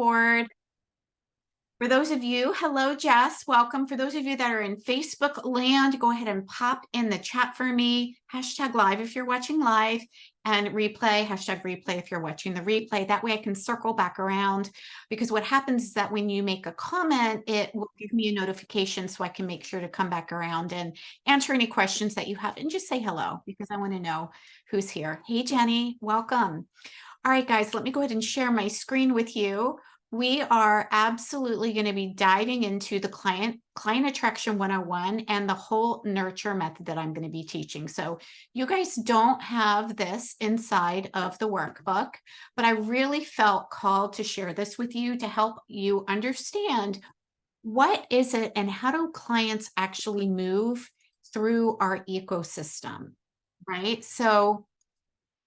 record. For those of you, hello, Jess, welcome. For those of you that are in Facebook land, go ahead and pop in the chat for me, #live if you're watching live, and replay, #replay if you're watching the replay. That way I can circle back around, because what happens is that when you make a comment, it will give me a notification so I can make sure to come back around and answer any questions that you have, and just say hello, because I want to know who's here. Hey, Jenny, welcome. All right, guys, let me go ahead and share my screen with you. We are absolutely going to be diving into the client attraction 101 and the whole nurture method that I'm going to be teaching. So you guys don't have this inside of the workbook, but I really felt called to share this with you to help you understand what is it and how do clients actually move through our ecosystem, right? So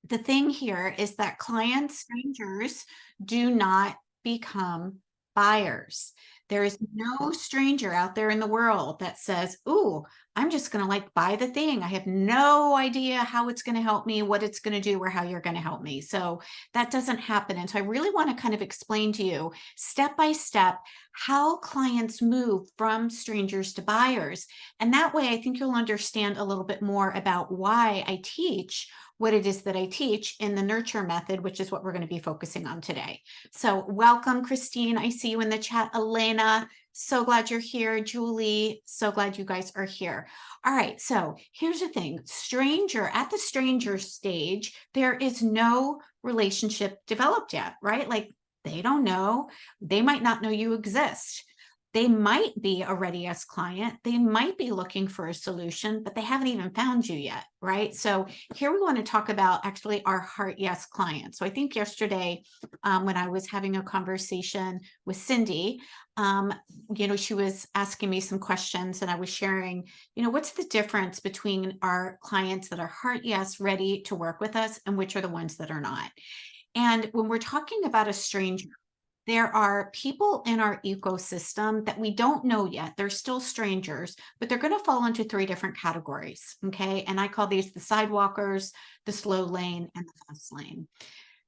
the thing here is that clients, strangers, do not become buyers. There is no stranger out there in the world that says, "Ooh, I'm just going to buy the thing. I have no idea how it's going to help me, what it's going to do, or how you're going to help me." So that doesn't happen. And so I really want to kind of explain to you step by step how clients move from strangers to buyers. And that way, I think you'll understand a little bit more about why I teach what it is that I teach in the nurture method, which is what we're going to be focusing on today. So welcome, Christine. I see you in the chat. Elena, so glad you're here. Julie, so glad you guys are here. All right, so here's the thing. At the stranger stage, there is no relationship developed yet, right? They don't know. They might not know you exist. They might be a ready yes client. They might be looking for a solution, but they haven't even found you yet, right? So here we want to talk about actually our heart yes clients. So I think yesterday when I was having a conversation with Cindy, she was asking me some questions and I was sharing, what's the difference between our clients that are heart yes ready to work with us and which are the ones that are not. And when we're talking about a stranger, there are people in our ecosystem that we don't know yet. They're still strangers, but they're going to fall into 3 different categories. Okay. And I call these the sidewalkers, the slow lane, and the fast lane.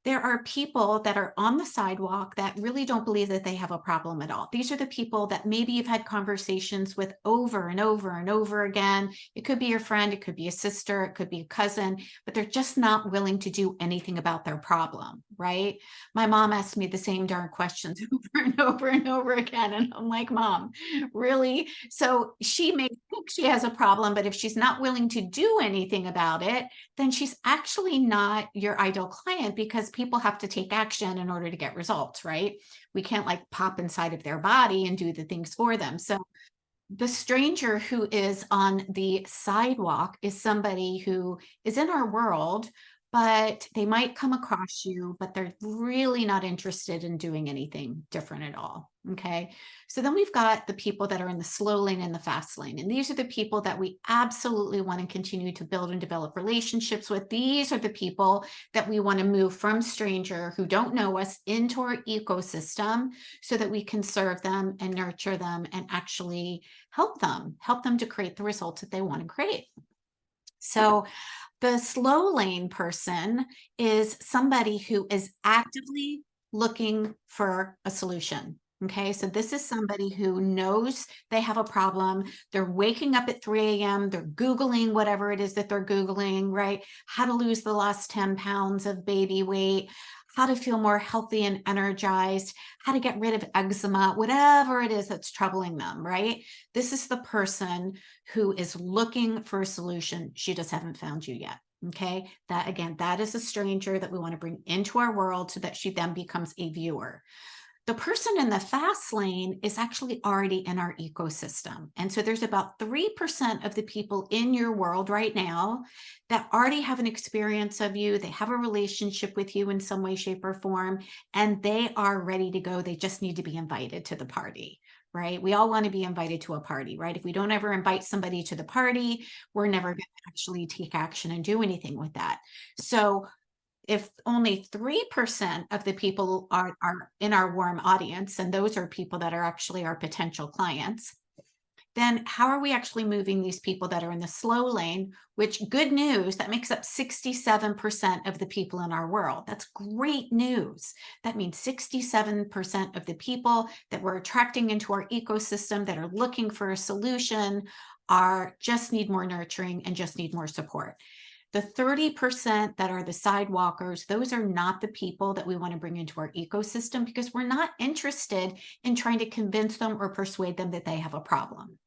There are people that are on the sidewalk that really don't believe that they have a problem at all. These are the people that maybe you've had conversations with over and over and over again. It could be your friend, it could be a sister, it could be a cousin, but they're just not willing to do anything about their problem, right? My mom asked me the same darn questions over and over and over again. And I'm like, Mom, really? So she may think she has a problem, but if she's not willing to do anything about it, then she's actually not your ideal client, because people have to take action in order to get results, right? We can't pop inside of their body and do the things for them. So the stranger who is on the sidewalk is somebody who is in our world, but they might come across you, but they're really not interested in doing anything different at all. Okay. So then we've got the people that are in the slow lane and the fast lane. And these are the people that we absolutely want to continue to build and develop relationships with. These are the people that we want to move from stranger who don't know us into our ecosystem so that we can serve them and nurture them and actually help them to create the results that they want to create. So the slow lane person is somebody who is actively looking for a solution. Okay, so this is somebody who knows they have a problem. They're waking up at 3 a.m. They're Googling whatever it is that they're Googling, right? How to lose the last 10 pounds of baby weight, how to feel more healthy and energized, how to get rid of eczema, whatever it is that's troubling them, right? This is the person who is looking for a solution. She just hasn't found you yet. Okay, that is a stranger that we want to bring into our world so that she then becomes a viewer. The person in the fast lane is actually already in our ecosystem. And so there's about 3% of the people in your world right now that already have an experience of you. They have a relationship with you in some way, shape, or form, and they are ready to go. They just need to be invited to the party, right? We all want to be invited to a party, right? If we don't ever invite somebody to the party, we're never going to actually take action and do anything with that. So if only 3% of the people are in our warm audience, and those are people that are actually our potential clients, then how are we actually moving these people that are in the slow lane, which, good news, that makes up 67% of the people in our world. That's great news. That means 67% of the people that we're attracting into our ecosystem that are looking for a solution are just need more nurturing and just need more support. The 30% that are the sidewalkers, those are not the people that we want to bring into our ecosystem, because we're not interested in trying to convince them or persuade them that they have a problem,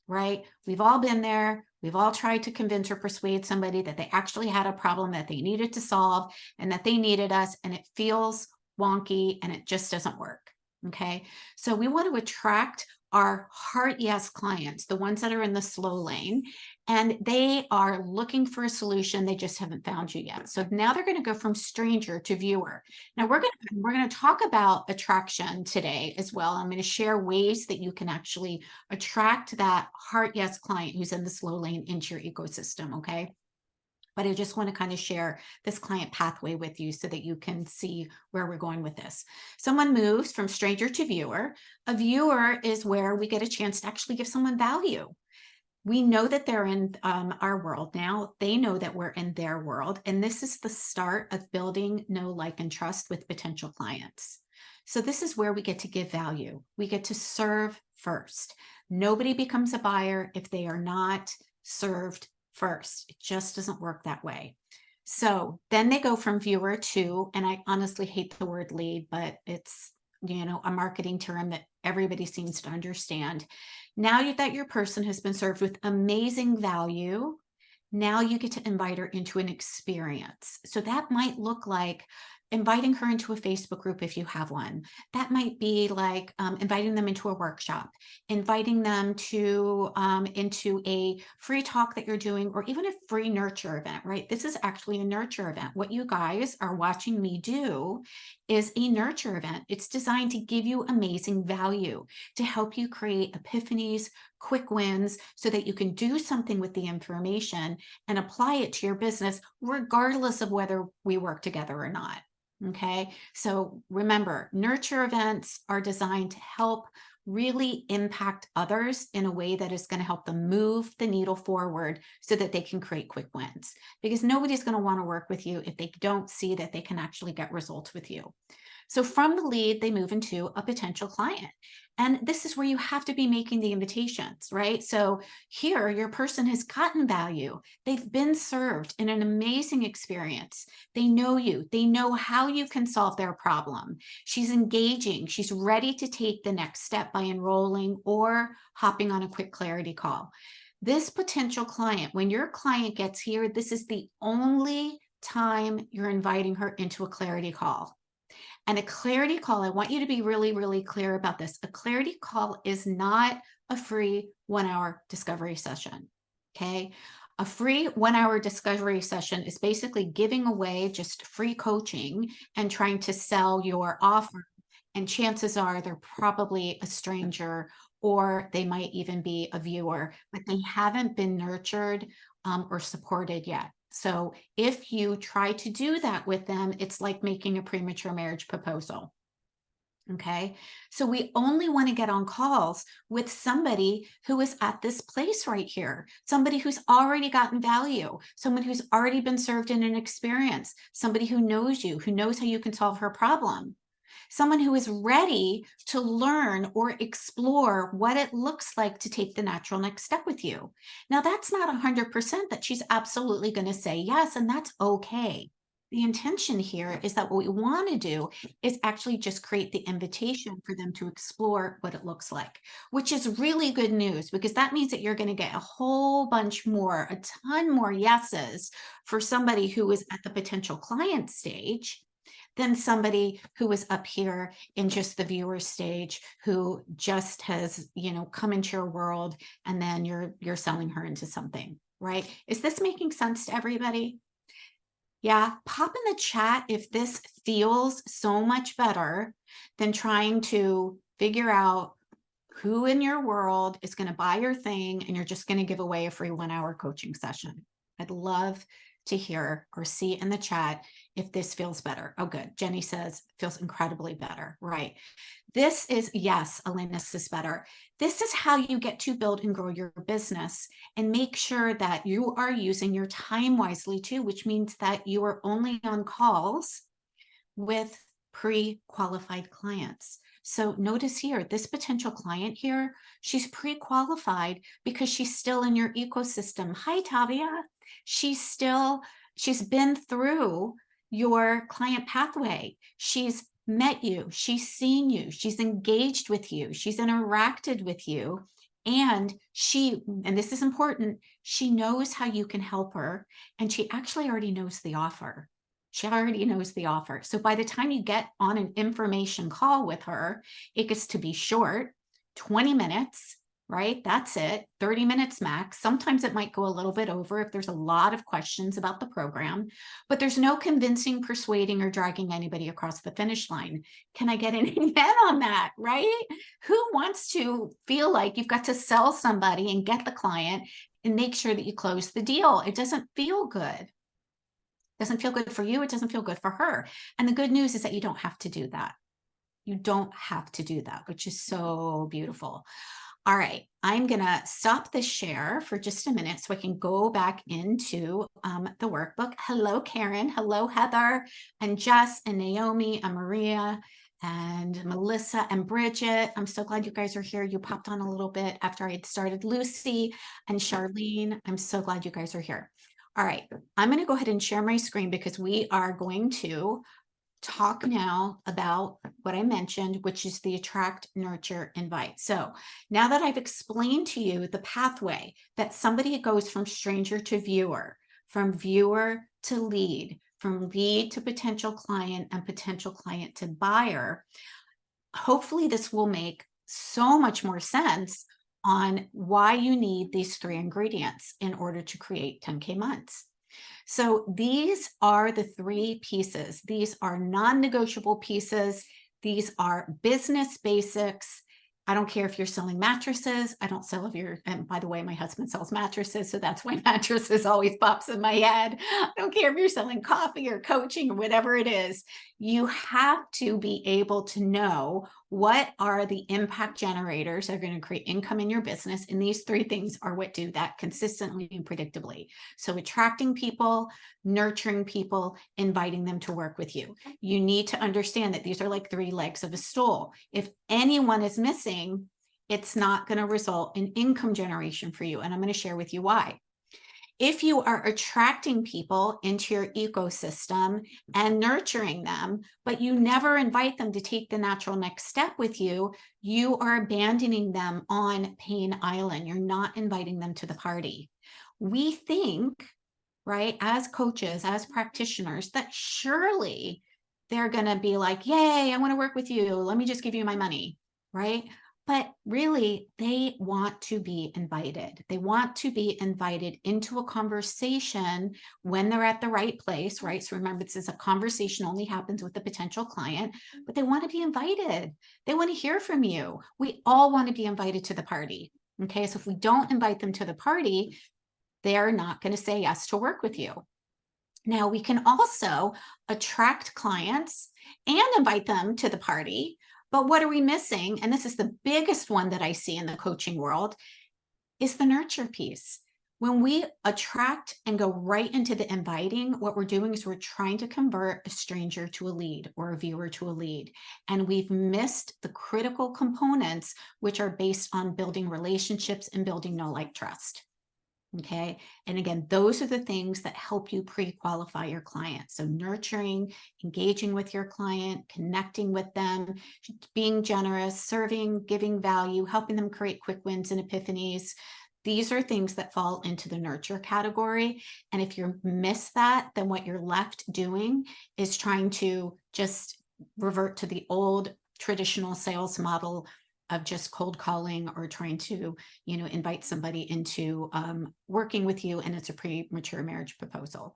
right? We've all been there. We've all tried to convince or persuade somebody that they actually had a problem that they needed to solve and that they needed us, and it feels wonky and it just doesn't work. Okay, so we want to attract our heart yes clients, the ones that are in the slow lane, and they are looking for a solution. They just haven't found you yet. So now they're going to go from stranger to viewer. Now we're going to talk about attraction today as well. I'm going to share ways that you can actually attract that heart yes client who's in the slow lane into your ecosystem. Okay. But I just want to kind of share this client pathway with you so that you can see where we're going with this. Someone moves from stranger to viewer. A viewer is where we get a chance to actually give someone value. We know that they're in our world now. They know that we're in their world. And this is the start of building know, like, and trust with potential clients. So this is where we get to give value. We get to serve first. Nobody becomes a buyer if they are not served first. It just doesn't work that way. So then they go from viewer to, and I honestly hate the word lead, but it's, you know, a marketing term that everybody seems to understand. Now that your person has been served with amazing value, now you get to invite her into an experience. So that might look like inviting her into a Facebook group if you have one. That might be like inviting them into a workshop, inviting them to into a free talk that you're doing, or even a free nurture event, right? This is actually a nurture event. What you guys are watching me do is a nurture event. It's designed to give you amazing value, to help you create epiphanies, quick wins, so that you can do something with the information and apply it to your business, regardless of whether we work together or not. Okay, so remember, nurture events are designed to help really impact others in a way that is going to help them move the needle forward so that they can create quick wins, because nobody's going to want to work with you if they don't see that they can actually get results with you. So from the lead, they move into a potential client. And this is where you have to be making the invitations, right? So here, your person has gotten value. They've been served in an amazing experience. They know you. They know how you can solve their problem. She's engaging. She's ready to take the next step by enrolling or hopping on a quick clarity call. This potential client, when your client gets here, this is the only time you're inviting her into a clarity call. And a clarity call, I want you to be really, really clear about this. A clarity call is not a free 1-hour discovery session, okay? A free 1-hour discovery session is basically giving away just free coaching and trying to sell your offer. And chances are they're probably a stranger, or they might even be a viewer, but they haven't been nurtured or supported yet. So if you try to do that with them, it's like making a premature marriage proposal. Okay, so we only want to get on calls with somebody who is at this place right here, somebody who's already gotten value, someone who's already been served in an experience, somebody who knows you, who knows how you can solve her problem, someone who is ready to learn or explore what it looks like to take the natural next step with you. Now, that's not 100% that she's absolutely going to say yes, and that's okay. The intention here is that what we want to do is actually just create the invitation for them to explore what it looks like, which is really good news, because that means that you're going to get a whole bunch more, a ton more yeses for somebody who is at the potential client stage than somebody who is up here in just the viewer stage, who just has, you know, come into your world and then you're selling her into something, right? Is this making sense to everybody? Yeah, pop in the chat if this feels so much better than trying to figure out who in your world is going to buy your thing and you're just going to give away a free 1-hour coaching session. I'd love to hear or see in the chat if this feels better. Oh, good. Jenny says feels incredibly better. Right. This is, yes, Elena, this is better. This is how you get to build and grow your business and make sure that you are using your time wisely too, which means that you are only on calls with pre-qualified clients. So notice here, this potential client here, she's pre-qualified because she's still in your ecosystem. Hi, Tavia. She's been through your client pathway. She's met you, she's seen you, she's engaged with you, she's interacted with you. And this is important, she knows how you can help her. And she actually already knows the offer. She already knows the offer. So by the time you get on an information call with her, it gets to be short, 20 minutes, right? That's it, 30 minutes max. Sometimes it might go a little bit over if there's a lot of questions about the program, but there's no convincing, persuading, or dragging anybody across the finish line. Can I get an amen on that, right? Who wants to feel like you've got to sell somebody and get the client and make sure that you close the deal? It doesn't feel good. Doesn't feel good for you. It doesn't feel good for her. And the good news is that you don't have to do that. You don't have to do that, which is so beautiful. All right, I'm gonna stop this share for just a minute so I can go back into the workbook. Hello, Karen. Hello, Heather, and Jess, and Naomi, and Maria, and Melissa, and Bridget. I'm so glad you guys are here. You popped on a little bit after I had started. Lucy and Charlene, I'm so glad you guys are here. All right, I'm gonna go ahead and share my screen because we are going to talk now about what I mentioned, which is the attract, nurture, invite. So now that I've explained to you the pathway that somebody goes from stranger to viewer, from viewer to lead, from lead to potential client, and potential client to buyer, hopefully this will make so much more sense on why you need these 3 ingredients in order to create 10K months. So these are the 3 pieces. These are non-negotiable pieces. These are business basics. I don't care if you're selling mattresses. I don't sell if you're, and by the way, my husband sells mattresses, so that's why mattresses always pops in my head. I don't care if you're selling coffee or coaching or whatever it is. You have to be able to know what are the impact generators that are going to create income in your business. And these 3 things are what do that consistently and predictably. So attracting people, nurturing people, inviting them to work with you. You need to understand that these are like 3 legs of a stool. If anyone is missing, it's not going to result in income generation for you. And I'm going to share with you why. If you are attracting people into your ecosystem and nurturing them, but you never invite them to take the natural next step with you, you are abandoning them on Pain Island. You're not inviting them to the party. We think, right, as coaches, as practitioners, that surely they're going to be like, yay, I want to work with you. Let me just give you my money, right? But really, they want to be invited. They want to be invited into a conversation when they're at the right place, right? So remember, this is a conversation only happens with the potential client, but they want to be invited. They want to hear from you. We all want to be invited to the party. Okay, so if we don't invite them to the party, they're not going to say yes to work with you. Now, we can also attract clients and invite them to the party. But what are we missing? And this is the biggest one that I see in the coaching world, is the nurture piece. When we attract and go right into the inviting, what we're doing is we're trying to convert a stranger to a lead or a viewer to a lead. And we've missed the critical components, which are based on building relationships and building know, like, trust. Okay. And again, those are the things that help you pre-qualify your client. So nurturing, engaging with your client, connecting with them, being generous, serving, giving value, helping them create quick wins and epiphanies. These are things that fall into the nurture category. And if you miss that, then what you're left doing is trying to just revert to the old traditional sales model of just cold calling or trying to, invite somebody into working with you, and it's a premature marriage proposal.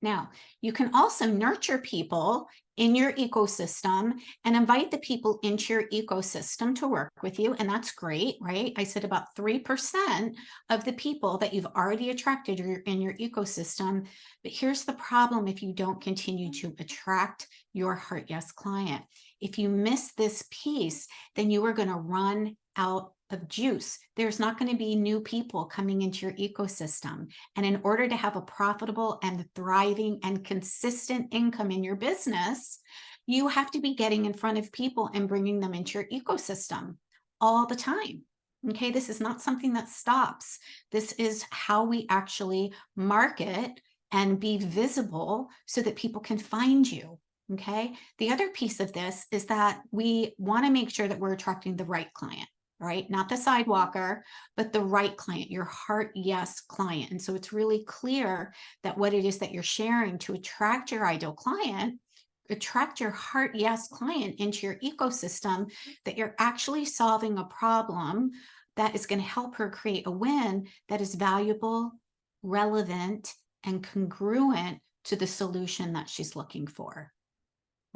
Now, you can also nurture people in your ecosystem and invite the people into your ecosystem to work with you. And that's great, right? I said about 3% of the people that you've already attracted are in your ecosystem. But here's the problem if you don't continue to attract your heart yes client. If you miss this piece, then you are going to run out of juice. There's not going to be new people coming into your ecosystem. And in order to have a profitable and thriving and consistent income in your business, you have to be getting in front of people and bringing them into your ecosystem all the time. Okay, this is not something that stops. This is how we actually market and be visible so that people can find you. Okay, the other piece of this is that we want to make sure that we're attracting the right client. Right? Not the sidewalker, but the right client, your heart yes client. And so it's really clear that what it is that you're sharing to attract your ideal client, attract your heart yes client into your ecosystem, that you're actually solving a problem that is going to help her create a win that is valuable, relevant, and congruent to the solution that she's looking for.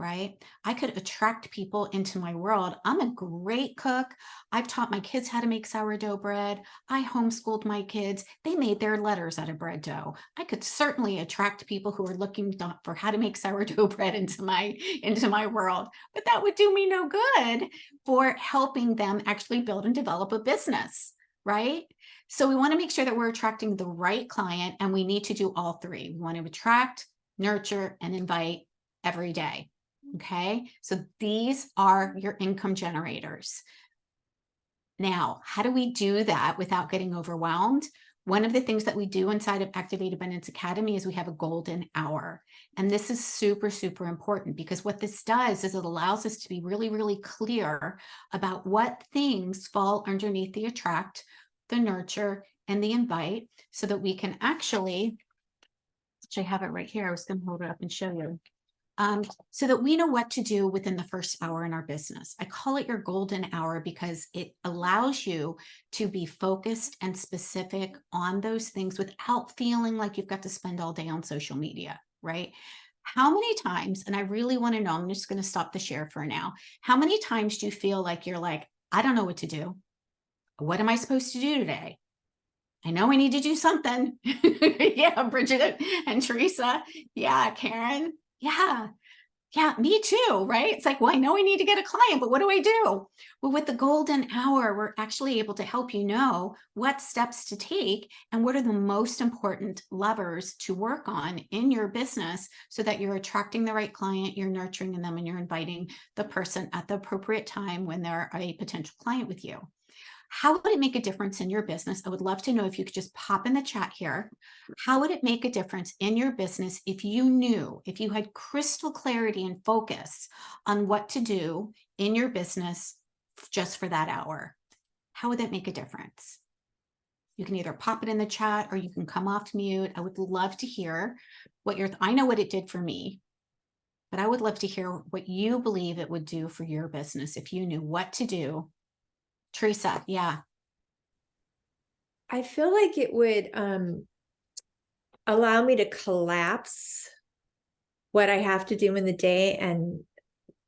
Right? I could attract people into my world. I'm a great cook. I've taught my kids how to make sourdough bread. I homeschooled my kids. They made their letters out of bread dough. I could certainly attract people who are looking for how to make sourdough bread into my world, but that would do me no good for helping them actually build and develop a business, right? So we want to make sure that we're attracting the right client, and we need to do all three. We want to attract, nurture, and invite every day. Okay, so these are your income generators. Now, how do we do that without getting overwhelmed? One of the things that we do inside of Activate Abundance Academy is we have a golden hour. And this is super, super important, because what this does is it allows us to be really, really clear about what things fall underneath the attract, the nurture, and the invite, so that we can actually have it right here. I was going to hold it up and show you. So that we know what to do within the first hour in our business. I call it your golden hour because it allows you to be focused and specific on those things without feeling like you've got to spend all day on social media, right? How many times, and I really want to know, I'm just going to stop the share for now. How many times do you feel like you're like, I don't know what to do. What am I supposed to do today? I know I need to do something. Yeah, Bridget and Teresa. Yeah, Karen. Yeah, me too, right? It's like, well, I know I need to get a client, but what do I do? Well, with the golden hour, we're actually able to help you know what steps to take and what are the most important levers to work on in your business, so that you're attracting the right client, you're nurturing them, and you're inviting the person at the appropriate time when they're a potential client with you. How would it make a difference in your business? I would love to know if you could just pop in the chat here. How would it make a difference in your business if you knew, if you had crystal clarity and focus on what to do in your business just for that hour? How would that make a difference? You can either pop it in the chat or you can come off mute. I would love to hear what I know what it did for me, but I would love to hear what you believe it would do for your business if you knew what to do. Teresa, yeah. I feel like it would allow me to collapse what I have to do in the day and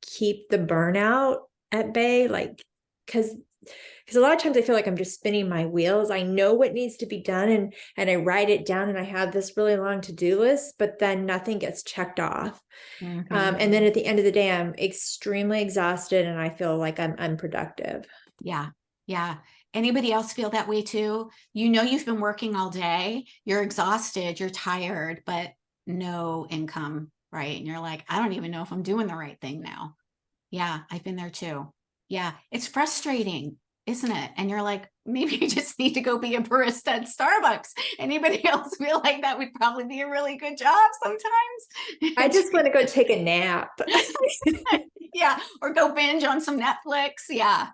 keep the burnout at bay. Like, because a lot of times I feel like I'm just spinning my wheels. I know what needs to be done, and I write it down, and I have this really long to-do list, but then nothing gets checked off. Mm-hmm. And then at the end of the day, I'm extremely exhausted and I feel like I'm unproductive. Yeah. Anybody else feel that way too? You know, you've been working all day, you're exhausted, you're tired, but no income, right? And you're like, I don't even know if I'm doing the right thing now. Yeah, I've been there too. Yeah, it's frustrating, isn't it? And you're like, maybe you just need to go be a barista at Starbucks. Anybody else feel like that would probably be a really good job sometimes? I just want to go take a nap. Yeah, or go binge on some Netflix. Yeah,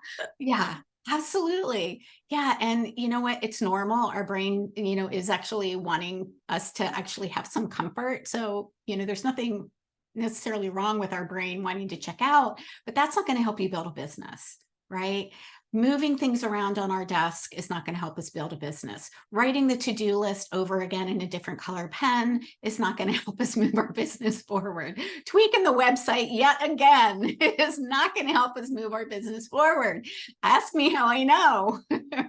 absolutely. Yeah, and you know what? It's normal. Our brain, is actually wanting us to actually have some comfort. So, there's nothing necessarily wrong with our brain wanting to check out, but that's not going to help you build a business, right? Moving things around on our desk is not going to help us build a business. Writing the to-do list over again in a different color pen is not going to help us move our business forward. Tweaking the website yet again is not going to help us move our business forward. Ask me how I know,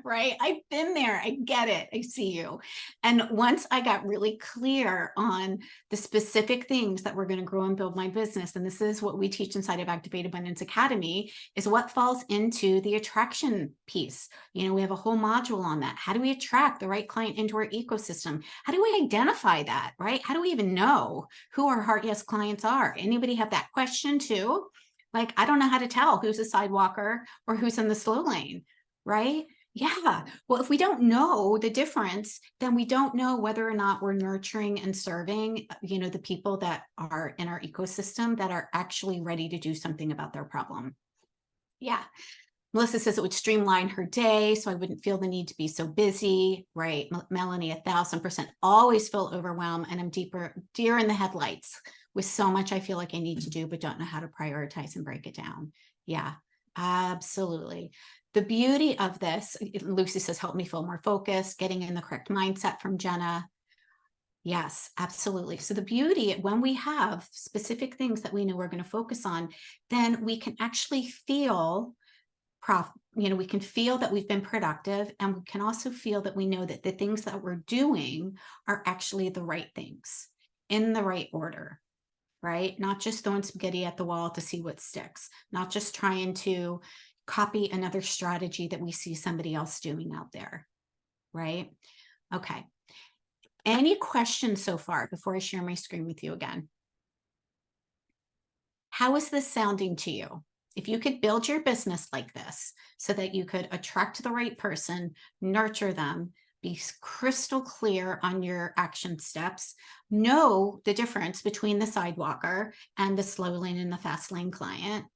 right? I've been there. I get it. I see you. And once I got really clear on the specific things that were going to grow and build my business, and this is what we teach inside of Activate Abundance Academy, is what falls into the attraction piece. We have a whole module on that. How do we attract the right client into our ecosystem? How do we identify that, right? How do we even know who our heart yes clients are? Anybody have that question too? Like, I don't know how to tell who's a sidewalker or who's in the slow lane, right? Yeah. Well, if we don't know the difference, then we don't know whether or not we're nurturing and serving, the people that are in our ecosystem that are actually ready to do something about their problem. Yeah. Melissa says it would streamline her day, so I wouldn't feel the need to be so busy, right? Melanie, 1,000%, always feel overwhelmed, and I'm deer in the headlights with so much I feel like I need to do, but don't know how to prioritize and break it down. Yeah, absolutely. The beauty of this, Lucy says, help me feel more focused, getting in the correct mindset from Jenna. Yes, absolutely. So the beauty, when we have specific things that we know we're going to focus on, then we can actually feel we can feel that we've been productive, and we can also feel that we know that the things that we're doing are actually the right things in the right order, right? Not just throwing spaghetti at the wall to see what sticks, not just trying to copy another strategy that we see somebody else doing out there, right? Okay. Any questions so far before I share my screen with you again? How is this sounding to you? If you could build your business like this so that you could attract the right person, nurture them, be crystal clear on your action steps, know the difference between the sidewalker and the slow lane and the fast lane client,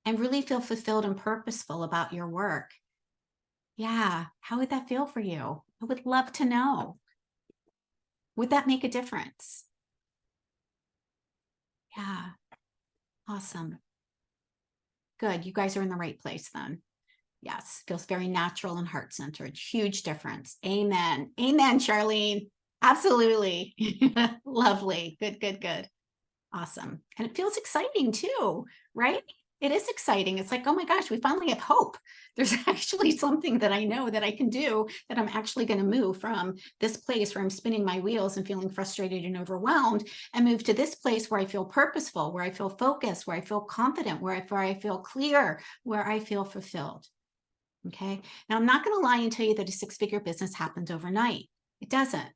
and really feel fulfilled and purposeful about your work. Yeah, how would that feel for you? I would love to know. Would that make a difference? Yeah, awesome. Good. You guys are in the right place then. Yes. Feels very natural and heart-centered. Huge difference. Amen. Amen, Charlene. Absolutely. Lovely. Good, good, good. Awesome. And it feels exciting too, right? It is exciting. It's like, oh my gosh, we finally have hope. There's actually something that I know that I can do, that I'm actually going to move from this place where I'm spinning my wheels and feeling frustrated and overwhelmed, and move to this place where I feel purposeful, where I feel focused, where I feel confident, where I feel clear, where I feel fulfilled. Okay. Now, I'm not going to lie and tell you that a six-figure business happens overnight. It doesn't.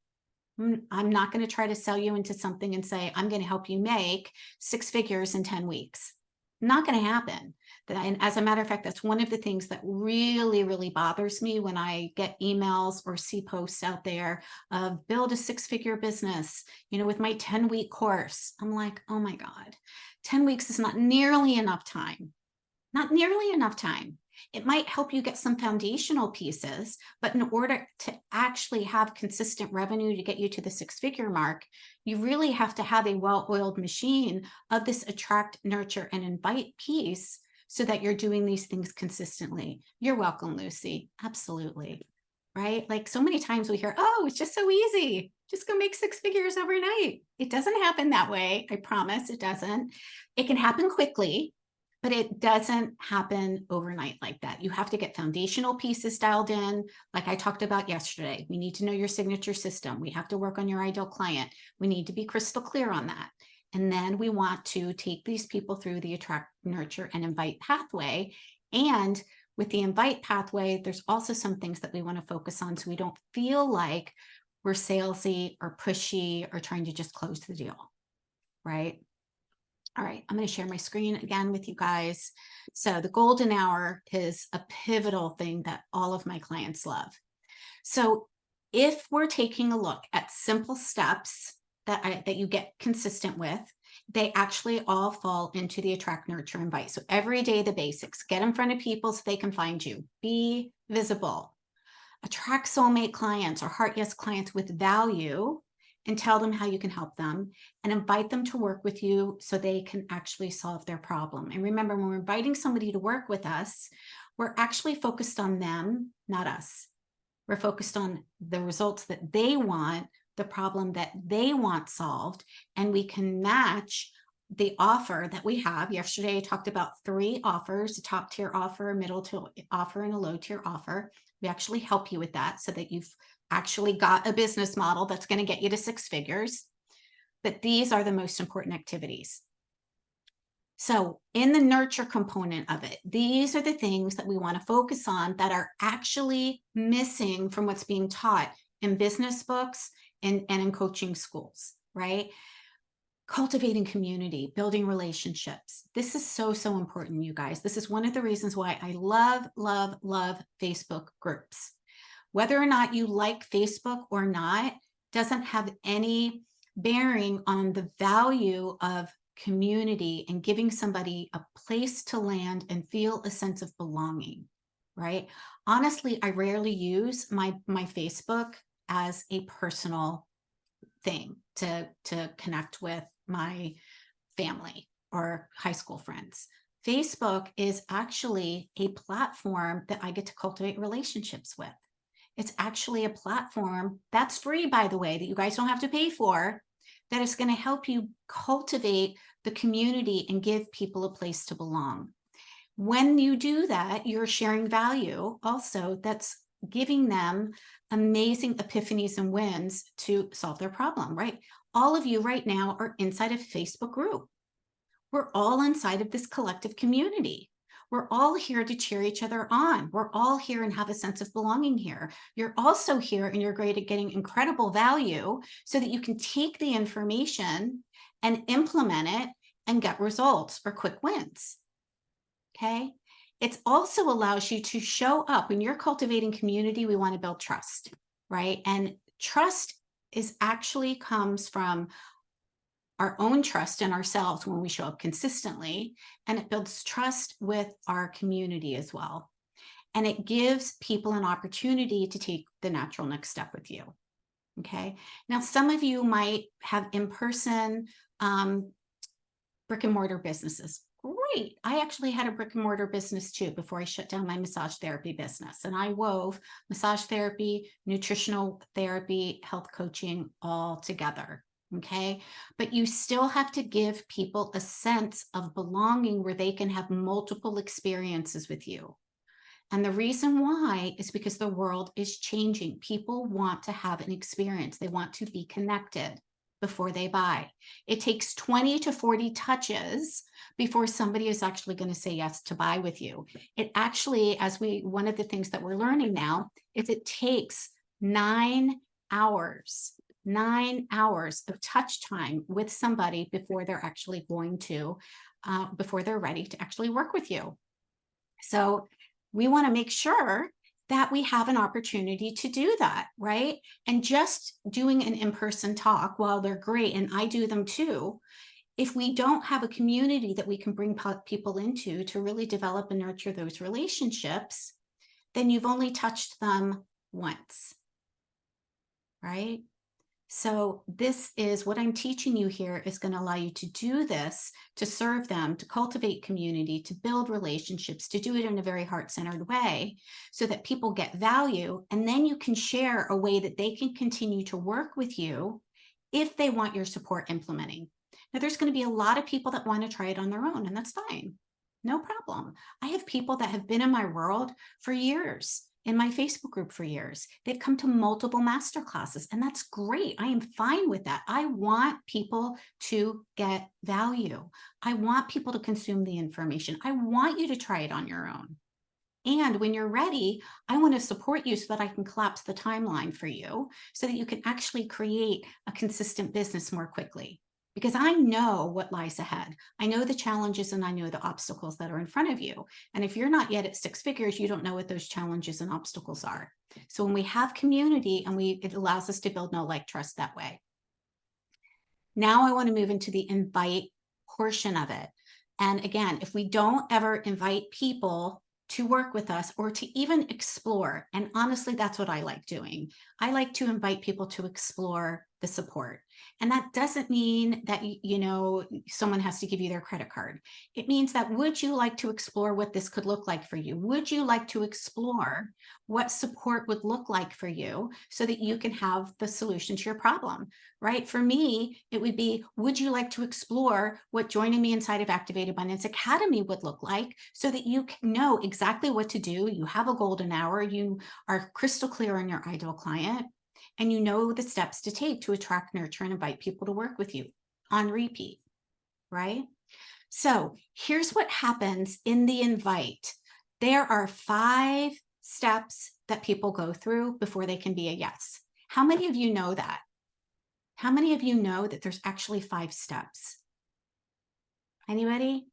I'm not going to try to sell you into something and say, I'm going to help you make 6 figures in 10 weeks. Not going to happen. And as a matter of fact, that's one of the things that really, really bothers me when I get emails or see posts out there of build a 6-figure business, with my 10-week course. I'm like, oh my God, 10 weeks is not nearly enough time. Not nearly enough time. It might help you get some foundational pieces, but in order to actually have consistent revenue to get you to the 6-figure mark, you really have to have a well-oiled machine of this attract, nurture, and invite piece so that you're doing these things consistently. You're welcome, Lucy. Absolutely. Right? Like, so many times we hear, oh, it's just so easy. Just go make 6 figures overnight. It doesn't happen that way. I promise it doesn't. It can happen quickly, but it doesn't happen overnight like that. You have to get foundational pieces dialed in. Like I talked about yesterday, we need to know your signature system. We have to work on your ideal client. We need to be crystal clear on that. And then we want to take these people through the attract, nurture, and invite pathway. And with the invite pathway, there's also some things that we want to focus on so we don't feel like we're salesy or pushy or trying to just close the deal, right? All right, I'm going to share my screen again with you guys. So the golden hour is a pivotal thing that all of my clients love. So if we're taking a look at simple steps that you get consistent with, they actually all fall into the attract, nurture, invite. So every day, the basics: get in front of people so they can find you, be visible, attract soulmate clients or heart yes clients with value, and tell them how you can help them and invite them to work with you so they can actually solve their problem. And remember, when we're inviting somebody to work with us, we're actually focused on them, not us. We're focused on the results that they want, the problem that they want solved, and we can match the offer that we have. Yesterday, I talked about 3 offers: a top tier offer, a middle tier offer, and a low tier offer. We actually help you with that so that you've actually got a business model that's going to get you to 6 figures. But these are the most important activities. So in the nurture component of it, these are the things that we want to focus on that are actually missing from what's being taught in business books and in coaching schools, right? Cultivating community, building relationships. This is so, so important, you guys. This is one of the reasons why I love, love, love Facebook groups. Whether or not you like Facebook or not doesn't have any bearing on the value of community and giving somebody a place to land and feel a sense of belonging, right? Honestly, I rarely use my Facebook as a personal thing to connect with my family or high school friends. Facebook is actually a platform that I get to cultivate relationships with. It's actually a platform that's free, by the way, that you guys don't have to pay for, that is going to help you cultivate the community and give people a place to belong. When you do that, you're sharing value also that's giving them amazing epiphanies and wins to solve their problem, right? All of you right now are inside a Facebook group. We're all inside of this collective community. We're all here to cheer each other on. We're all here and have a sense of belonging here. You're also here and you're great at getting incredible value so that you can take the information and implement it and get results or quick wins. Okay. It also allows you to show up when you're cultivating community. We want to build trust, right? And trust is actually comes from our own trust in ourselves when we show up consistently, and it builds trust with our community as well. And it gives people an opportunity to take the natural next step with you. Okay. Now, some of you might have in-person brick and mortar businesses. Great. I actually had a brick and mortar business too before I shut down my massage therapy business. And I wove massage therapy, nutritional therapy, health coaching all together. Okay. But you still have to give people a sense of belonging where they can have multiple experiences with you. And the reason why is because the world is changing. People want to have an experience. They want to be connected before they buy. It takes 20 to 40 touches before somebody is actually going to say yes to buy with you. It actually, one of the things that we're learning now is it takes 9 hours of touch time with somebody before they're actually going to, before they're ready to actually work with you. So we want to make sure that we have an opportunity to do that, right? And just doing an in-person talk, while they're great, and I do them too, if we don't have a community that we can bring people into to really develop and nurture those relationships, then you've only touched them once, right? So this is what I'm teaching you here is going to allow you to do this, to serve them, to cultivate community, to build relationships, to do it in a very heart-centered way so that people get value. And then you can share a way that they can continue to work with you if they want your support implementing. Now, there's going to be a lot of people that want to try it on their own, and that's fine. No problem. I have people that have been in my world for years, in my Facebook group for years. They've come to multiple master classes, and that's great. I am fine with that. I want people to get value. I want people to consume the information. I want you to try it on your own. And when you're ready, I want to support you so that I can collapse the timeline for you so that you can actually create a consistent business more quickly. Because I know what lies ahead. I know the challenges and I know the obstacles that are in front of you. And if you're not yet at 6 figures, you don't know what those challenges and obstacles are. So when we have community and it allows us to build know, like, trust that way. Now I want to move into the invite portion of it. And again, if we don't ever invite people to work with us or to even explore. And honestly, that's what I like doing. I like to invite people to explore the support. And that doesn't mean that, someone has to give you their credit card. It means that, would you like to explore what this could look like for you? Would you like to explore what support would look like for you so that you can have the solution to your problem, right? For me, it would be, would you like to explore what joining me inside of Activate Abundance Academy would look like so that you can know exactly what to do? You have a golden hour, you are crystal clear on your ideal client, and you know the steps to take to attract, nurture, and invite people to work with you on repeat, right? So here's what happens in the invite. There are 5 steps that people go through before they can be a yes. How many of you know that? How many of you know that there's actually 5 steps? Anybody?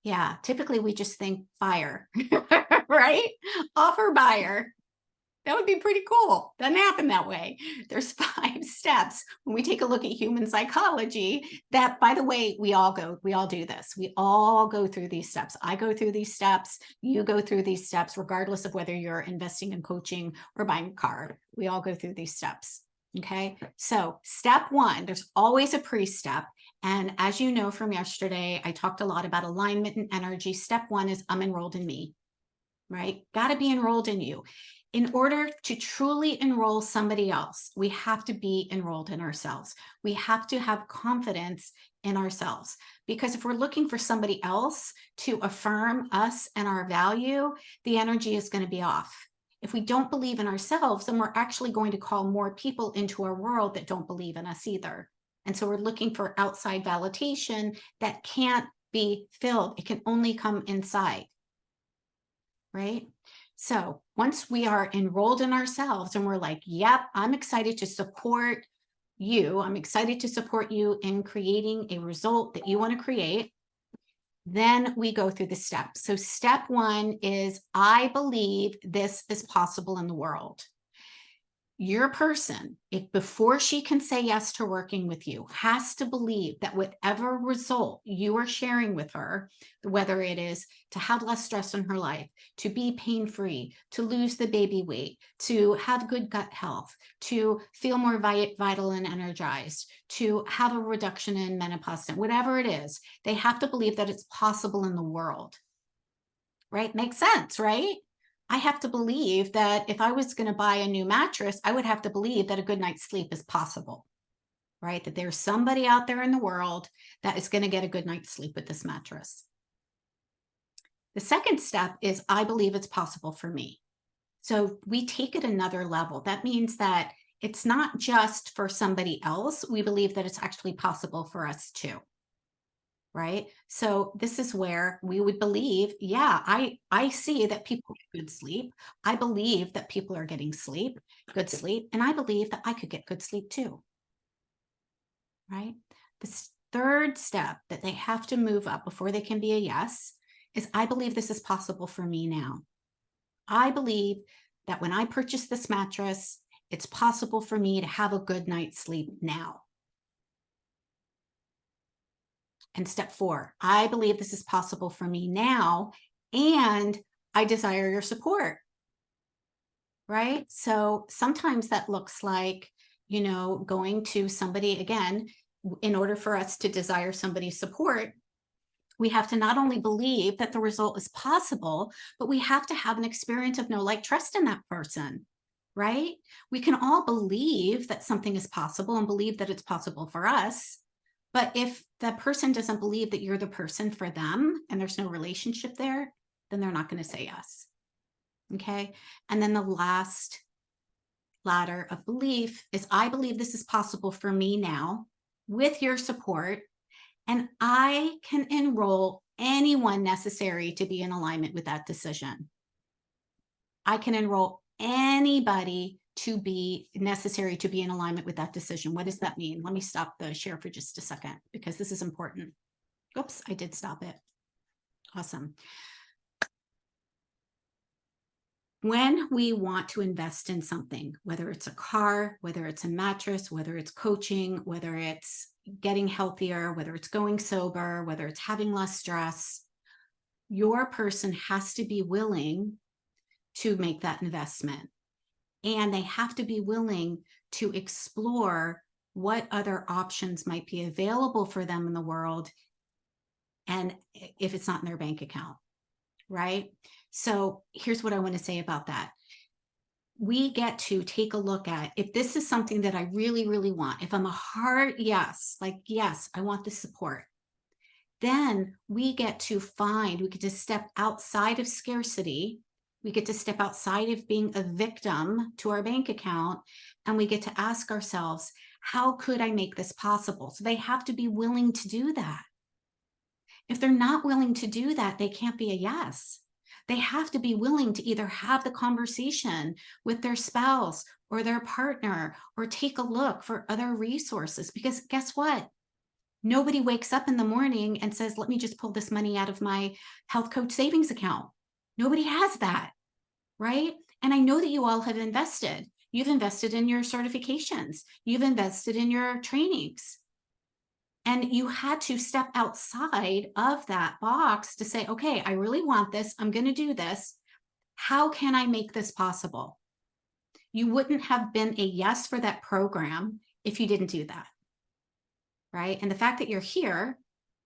Yeah, typically we just think buyer, right? Offer, buyer. That would be pretty cool. Doesn't happen that way. There's 5 steps. When we take a look at human psychology, that, by the way, we all do this. We all go through these steps. I go through these steps. You go through these steps, regardless of whether you're investing in coaching or buying a car. We all go through these steps. Okay. So step 1, there's always a pre-step. And as you know from yesterday, I talked a lot about alignment and energy. Step 1 is I'm enrolled in me, right? Got to be enrolled in you. In order to truly enroll somebody else, we have to be enrolled in ourselves. We have to have confidence in ourselves, because if we're looking for somebody else to affirm us and our value, the energy is going to be off. If we don't believe in ourselves, then we're actually going to call more people into our world that don't believe in us either. And so we're looking for outside validation that can't be filled. It can only come inside, right? So once we are enrolled in ourselves and we're like, yep, I'm excited to support you. I'm excited to support you in creating a result that you want to create. Then we go through the steps. So step 1 is, I believe this is possible in the world. Your person, if before she can say yes to working with you, has to believe that whatever result you are sharing with her, whether it is to have less stress in her life, to be pain-free, to lose the baby weight, to have good gut health, to feel more vital and energized, to have a reduction in menopause, whatever it is, they have to believe that it's possible in the world, right? Makes sense, right? I have to believe that if I was going to buy a new mattress, I would have to believe that a good night's sleep is possible, right? That there's somebody out there in the world that is going to get a good night's sleep with this mattress. The second step is, I believe it's possible for me. So we take it another level. That means that it's not just for somebody else. We believe that it's actually possible for us too. Right? So this is where we would believe, yeah, I see that people get good sleep. I believe that people are getting good sleep, and I believe that I could get good sleep too. Right? The third step that they have to move up before they can be a yes is, I believe this is possible for me now. I believe that when I purchase this mattress, it's possible for me to have a good night's sleep now. And step 4, I believe this is possible for me now, and I desire your support, right? So sometimes that looks like, going to somebody, again, in order for us to desire somebody's support, we have to not only believe that the result is possible, but we have to have an experience of know, like, trust in that person, right? We can all believe that something is possible and believe that it's possible for us. But if the person doesn't believe that you're the person for them and there's no relationship there, then they're not going to say yes. Okay. And then the last ladder of belief is, I believe this is possible for me now with your support, and I can enroll anyone necessary to be in alignment with that decision. I can enroll anybody to be necessary to be in alignment with that decision. What does that mean? Let me stop the share for just a second, because this is important. Oops, I did stop it. Awesome. When we want to invest in something, whether it's a car, whether it's a mattress, whether it's coaching, whether it's getting healthier, whether it's going sober, whether it's having less stress, your person has to be willing to make that investment. And they have to be willing to explore what other options might be available for them in the world. And if it's not in their bank account, right? So here's what I want to say about that. We get to take a look at if this is something that I really, really want. If I'm a hard yes, like, yes, I want the support. Then we get to step outside of scarcity. We get to step outside of being a victim to our bank account. And we get to ask ourselves, how could I make this possible? So they have to be willing to do that. If they're not willing to do that, they can't be a yes. They have to be willing to either have the conversation with their spouse or their partner, or take a look for other resources. Because guess what? Nobody wakes up in the morning and says, let me just pull this money out of my health coach savings account. Nobody has that, right? And I know that you all have invested. You've invested in your certifications. You've invested in your trainings. And you had to step outside of that box to say, okay, I really want this. I'm going to do this. How can I make this possible? You wouldn't have been a yes for that program if you didn't do that, right? And the fact that you're here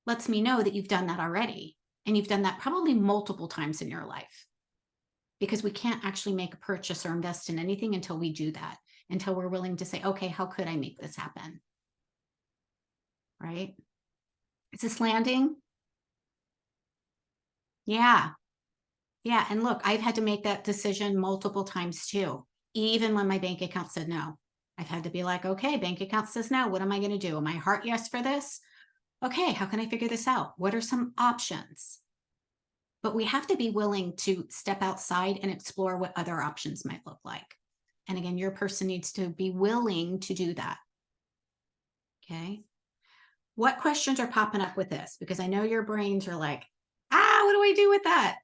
lets me know that you've done that already. And you've done that probably multiple times in your life, because we can't actually make a purchase or invest in anything until we do that, until we're willing to say, okay, how could I make this happen? Right? Is this landing? Yeah. Yeah. And look, I've had to make that decision multiple times too. Even when my bank account said no, I've had to be like, okay, bank account says no. What am I going to do? Am I heart yes for this? Okay, how can I figure this out? What are some options? But we have to be willing to step outside and explore what other options might look like. And again, your person needs to be willing to do that. Okay. What questions are popping up with this? Because I know your brains are like, what do I do with that?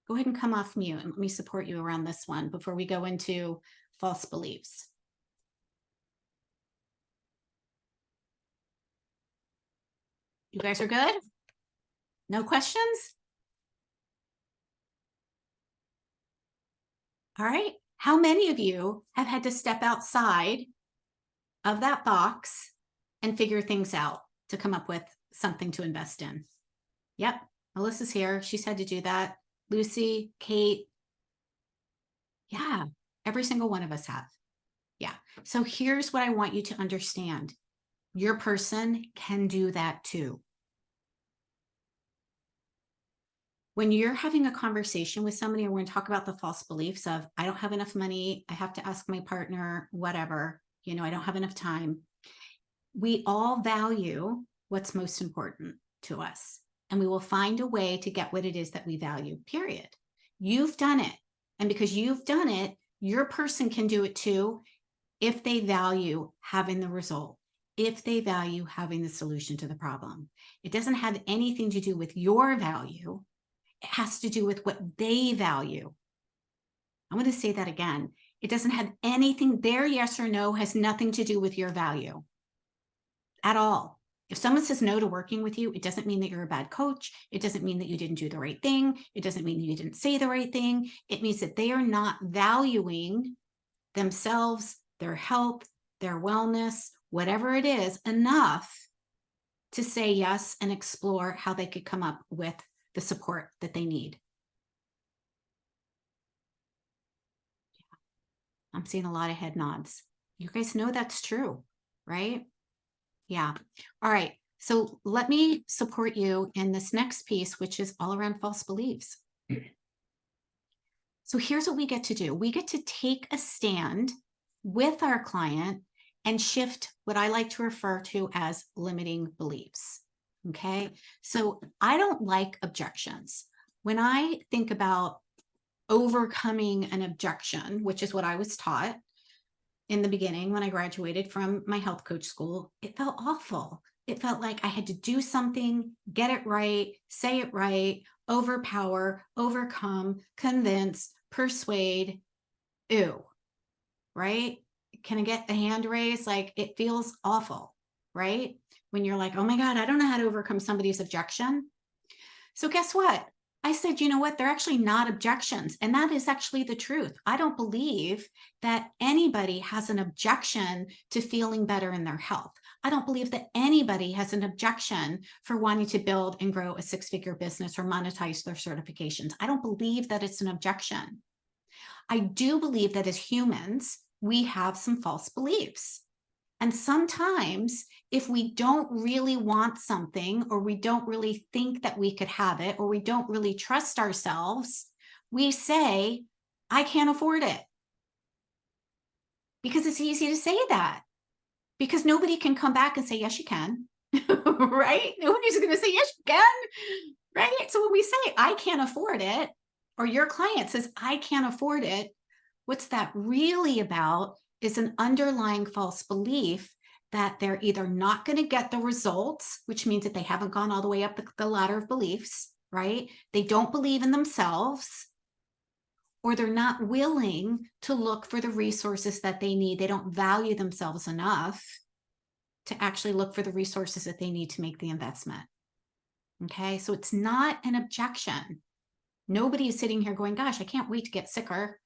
Go ahead and come off mute and let me support you around this one before we go into false beliefs. You guys are good? No questions? All right. How many of you have had to step outside of that box and figure things out to come up with something to invest in? Yep. Melissa's here. She's had to do that. Lucy, Kate. Yeah. Every single one of us have. Yeah. So here's what I want you to understand. Your person can do that too. When you're having a conversation with somebody, and we're going to talk about the false beliefs of, I don't have enough money, I have to ask my partner, whatever, I don't have enough time. We all value what's most important to us, and we will find a way to get what it is that we value, period. You've done it. And because you've done it, your person can do it too, if they value having the result, if they value having the solution to the problem. It doesn't have anything to do with your value. It has to do with what they value. I'm going to say that again. It doesn't have anything, their yes or no has nothing to do with your value at all. If someone says no to working with you, it doesn't mean that you're a bad coach. It doesn't mean that you didn't do the right thing. It doesn't mean that you didn't say the right thing. It means that they are not valuing themselves, their health, their wellness, whatever it is, enough to say yes and explore how they could come up with the support that they need. I'm seeing a lot of head nods. You guys know that's true, right? Yeah. All right. So let me support you in this next piece, which is all around false beliefs. So here's what we get to do. We get to take a stand with our client and shift what I like to refer to as limiting beliefs. Okay. So I don't like objections. When I think about overcoming an objection, which is what I was taught in the beginning when I graduated from my health coach school, it felt awful. It felt like I had to do something, get it right, say it right, overpower, overcome, convince, persuade. Ew, right? Can I get the hand raised? Like, it feels awful, right? When you're like, oh my God, I don't know how to overcome somebody's objection. So guess what? I said, you know what? They're actually not objections. And that is actually the truth. I don't believe that anybody has an objection to feeling better in their health. I don't believe that anybody has an objection for wanting to build and grow a six-figure business or monetize their certifications. I don't believe that it's an objection. I do believe that as humans, we have some false beliefs. And sometimes if we don't really want something, or we don't really think that we could have it, or we don't really trust ourselves, we say, I can't afford it. Because it's easy to say that, because nobody can come back and say, yes, you can, right? Nobody's going to say, yes, you can, right? So when we say, I can't afford it, or your client says, I can't afford it, what's that really about is an underlying false belief that they're either not going to get the results, which means that they haven't gone all the way up the ladder of beliefs, right? They don't believe in themselves, or they're not willing to look for the resources that they need. They don't value themselves enough to actually look for the resources that they need to make the investment. Okay, so it's not an objection. Nobody is sitting here going, gosh, I can't wait to get sicker.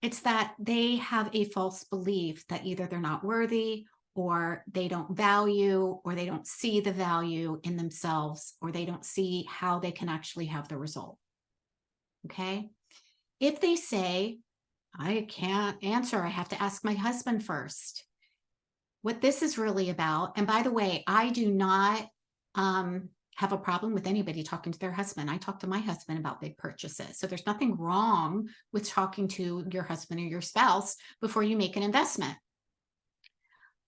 It's that they have a false belief that either they're not worthy, or they don't value, or they don't see the value in themselves, or they don't see how they can actually have the result. Okay. If they say, I can't answer, I have to ask my husband first. What this is really about, and by the way, I do not have a problem with anybody talking to their husband. I talk to my husband about big purchases. So there's nothing wrong with talking to your husband or your spouse before you make an investment.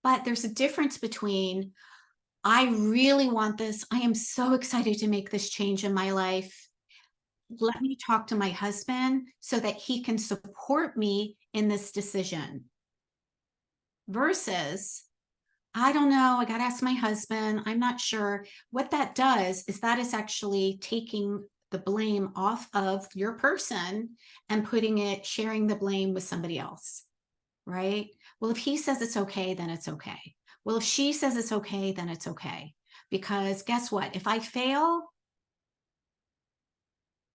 But there's a difference between, I really want this. I am so excited to make this change in my life. Let me talk to my husband so that he can support me in this decision. Versus, I don't know, I got to ask my husband, I'm not sure. What that does is that is actually taking the blame off of your person and putting it, sharing the blame with somebody else, right? Well, if he says it's okay, then it's okay. Well, if she says it's okay, then it's okay. Because guess what? If I fail,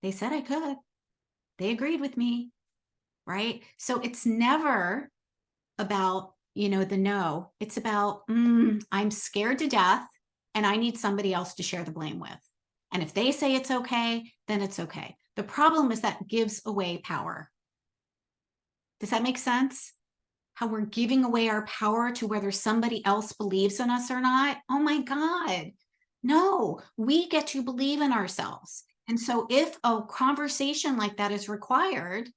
they said I could. They agreed with me, right? So it's never about, the no. It's about, I'm scared to death and I need somebody else to share the blame with. And if they say it's okay, then it's okay. The problem is that gives away power. Does that make sense? How we're giving away our power to whether somebody else believes in us or not. Oh my God. No, we get to believe in ourselves. And so if a conversation like that is required,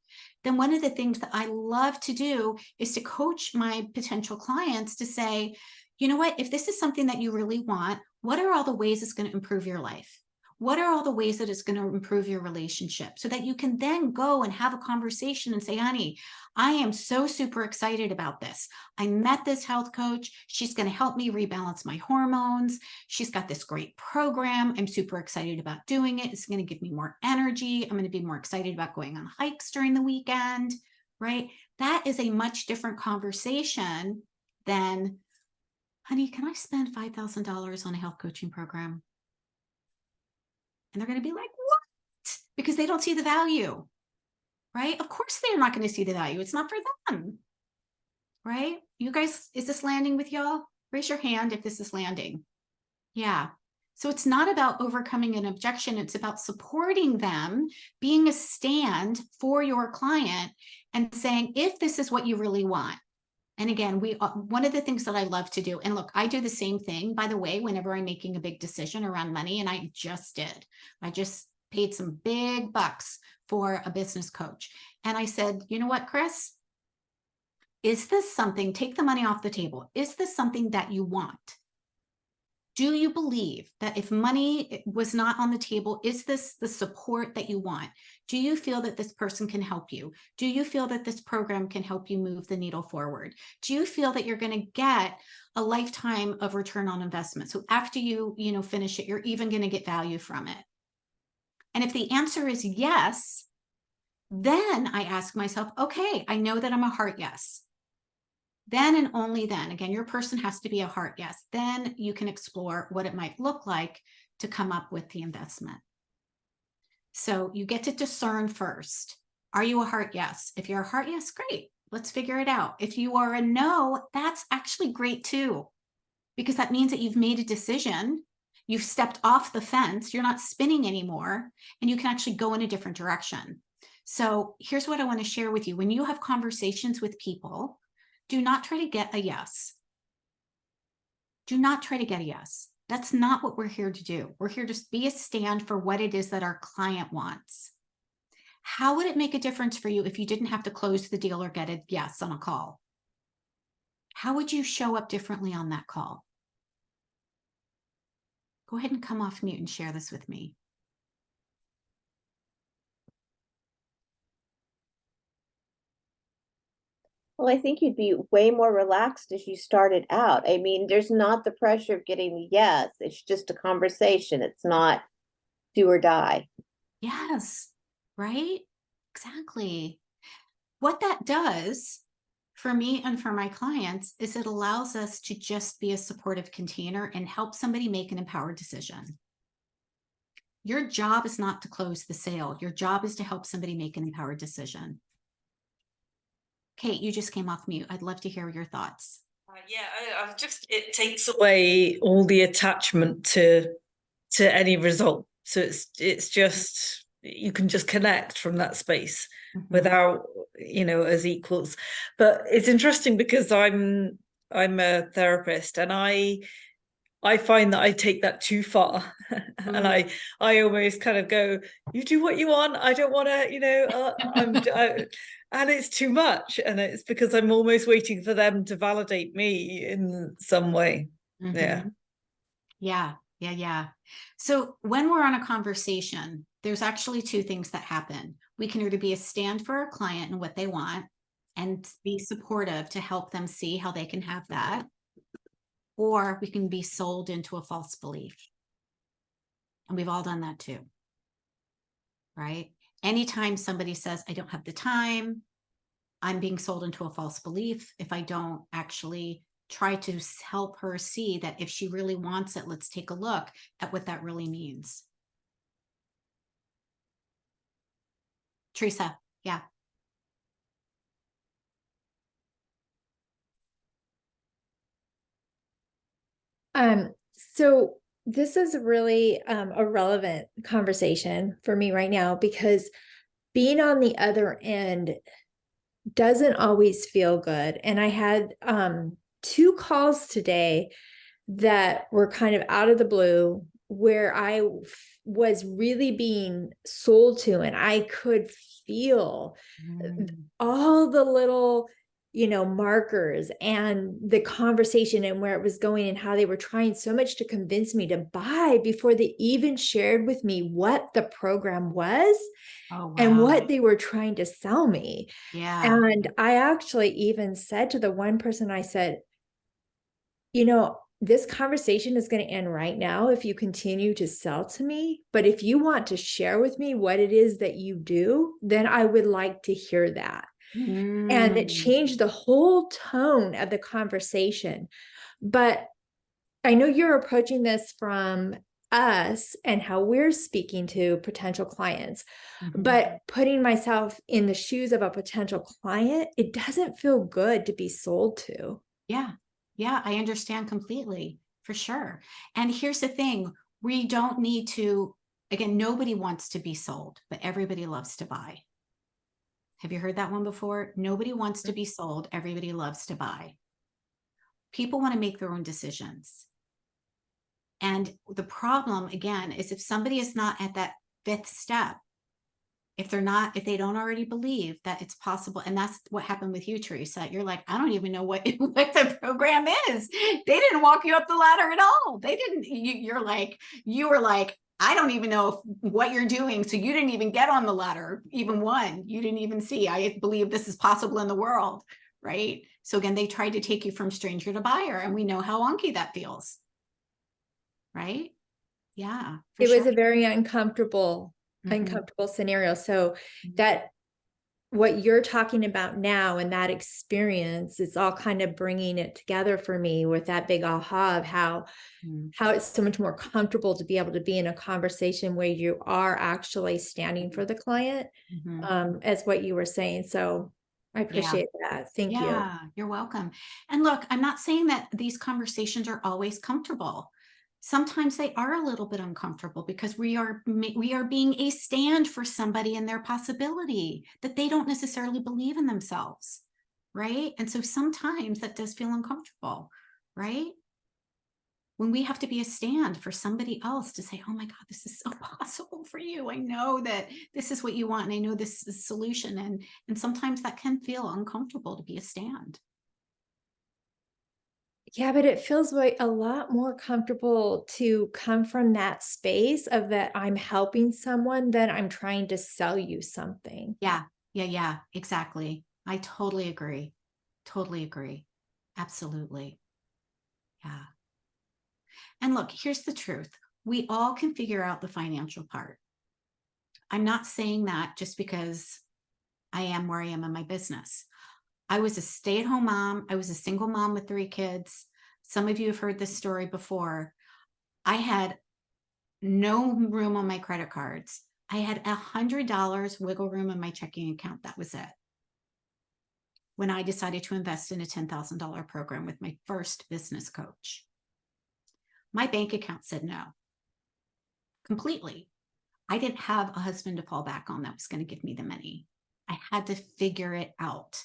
then one of the things that I love to do is to coach my potential clients to say, you know what, if this is something that you really want, what are all the ways it's going to improve your life? What are all the ways that it's going to improve your relationship? So that you can then go and have a conversation and say, honey, I am so super excited about this. I met this health coach. She's going to help me rebalance my hormones. She's got this great program. I'm super excited about doing it. It's going to give me more energy. I'm going to be more excited about going on hikes during the weekend, right? That is a much different conversation than, honey, can I spend $5,000 on a health coaching program? And they're going to be like, what? Because they don't see the value, right? Of course, they're not going to see the value. It's not for them, right? You guys, is this landing with y'all? Raise your hand if this is landing. Yeah. So it's not about overcoming an objection. It's about supporting them, being a stand for your client and saying, if this is what you really want. And again, one of the things that I love to do, and look, I do the same thing, by the way, whenever I'm making a big decision around money, and I just did. I just paid some big bucks for a business coach. And I said, you know what, Chris? Is this something, take the money off the table. Is this something that you want? Do you believe that if money was not on the table, is this the support that you want? Do you feel that this person can help you? Do you feel that this program can help you move the needle forward? Do you feel that you're going to get a lifetime of return on investment? So after you finish it, you're even going to get value from it. And if the answer is yes, then I ask myself, okay, I know that I'm a heart yes. Then and only then, again, your person has to be a heart yes. Then you can explore what it might look like to come up with the investment. So you get to discern first. Are you a heart yes? If you're a heart yes, great. Let's figure it out. If you are a no, that's actually great too, because that means that you've made a decision. You've stepped off the fence. You're not spinning anymore, and you can actually go in a different direction. So here's what I want to share with you. When you have conversations with people, do not try to get a yes. Do not try to get a yes. That's not what we're here to do. We're here to be a stand for what it is that our client wants. How would it make a difference for you if you didn't have to close the deal or get a yes on a call? How would you show up differently on that call? Go ahead and come off mute and share this with me. Well, I think you'd be way more relaxed as you started out. I mean, there's not the pressure of getting the yes. It's just a conversation. It's not do or die. Yes, right? Exactly. What that does for me and for my clients is it allows us to just be a supportive container and help somebody make an empowered decision. Your job is not to close the sale. Your job is to help somebody make an empowered decision. Kate, you just came off mute. I'd love to hear your thoughts. Yeah, it takes away all the attachment to any result. So it's just, you can just connect from that space without, as equals. But it's interesting because I'm a therapist, and I find that I take that too far. And I almost kind of go, you do what you want. I don't want to, and it's too much. And it's because I'm almost waiting for them to validate me in some way. Yeah. So when we're on a conversation, there's actually two things that happen. We can either be a stand for our client and what they want and be supportive to help them see how they can have that. Or we can be sold into a false belief. And we've all done that too, right? Anytime somebody says, I don't have the time, I'm being sold into a false belief. If I don't actually try to help her see that if she really wants it, let's take a look at what that really means. Teresa, yeah. So this is really a relevant conversation for me right now, because being on the other end doesn't always feel good. And I had 2 calls today that were kind of out of the blue, where I was really being sold to, and I could feel all the little markers and the conversation and where it was going and how they were trying so much to convince me to buy before they even shared with me what the program was and what they were trying to sell me. Yeah. And I actually even said to the one person, I said, this conversation is going to end right now if you continue to sell to me. But if you want to share with me what it is that you do, then I would like to hear that. And it changed the whole tone of the conversation. But I know you're approaching this from us and how we're speaking to potential clients, but putting myself in the shoes of a potential client, it doesn't feel good to be sold to. Yeah, I understand completely, for sure. And here's the thing, we don't need to, again, nobody wants to be sold, but everybody loves to buy. Have you heard that one before? Nobody wants to be sold. Everybody loves to buy. People want to make their own decisions. And the problem, again, is if somebody is not at that 5th step, if they don't already believe that it's possible, and that's what happened with you, Teresa. You're like, I don't even know what the program is. They didn't walk you up the ladder at all. They didn't. You were like, I don't even know what you're doing. So you didn't even get on the ladder, even one. You didn't even see. I believe this is possible in the world, right? So again, they tried to take you from stranger to buyer, and we know how wonky that feels, right? Yeah, it was a very uncomfortable scenario. So that what you're talking about now and that experience is all kind of bringing it together for me with that big aha of how it's so much more comfortable to be able to be in a conversation where you are actually standing for the client, as what you were saying. So I appreciate that. Thank you. Yeah, you're welcome. And look, I'm not saying that these conversations are always comfortable. Sometimes they are a little bit uncomfortable because we are being a stand for somebody and their possibility that they don't necessarily believe in themselves, right? And so sometimes that does feel uncomfortable, right? When we have to be a stand for somebody else to say, oh my God, this is so possible for you. I know that this is what you want, and I know this is the solution. And sometimes that can feel uncomfortable to be a stand. Yeah, but it feels like a lot more comfortable to come from that space of that I'm helping someone than I'm trying to sell you something. Yeah, exactly. I totally agree. Totally agree. Absolutely. Yeah. And look, here's the truth. We all can figure out the financial part. I'm not saying that just because I am where I am in my business. I was a stay-at-home mom. I was a single mom with 3 kids. Some of you have heard this story before. I had no room on my credit cards. I had $100 wiggle room in my checking account. That was it. When I decided to invest in a $10,000 program with my first business coach, my bank account said no, completely. I didn't have a husband to fall back on that was going to give me the money. I had to figure it out.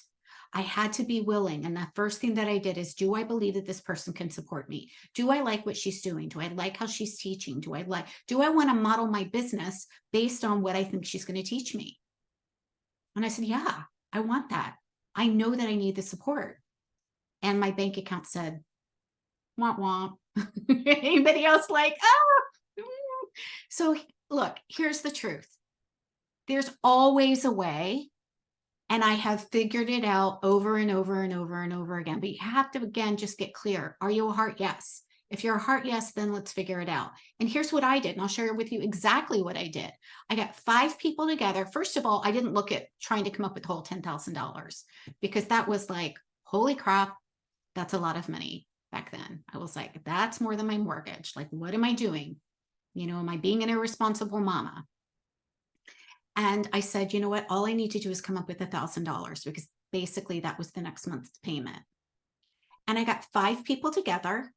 I had to be willing. And the first thing that I did is, do I believe that this person can support me? Do I like what she's doing? Do I like how she's teaching? Do I want to model my business based on what I think she's going to teach me? And I said, yeah, I want that. I know that I need the support. And my bank account said, womp womp. Anybody else like, oh? So look, here's the truth. There's always a way. And I have figured it out over and over and over and over again. But you have to, again, just get clear. Are you a heart yes? If you're a heart yes, then let's figure it out. And here's what I did. And I'll share with you exactly what I did. I got 5 people together. First of all, I didn't look at trying to come up with the whole $10,000 because that was like, holy crap, that's a lot of money back then. I was like, that's more than my mortgage. Like, what am I doing? You know, am I being an irresponsible mama? And I said, you know what? All I need to do is come up with $1,000 because basically that was the next month's payment. And I got 5 people together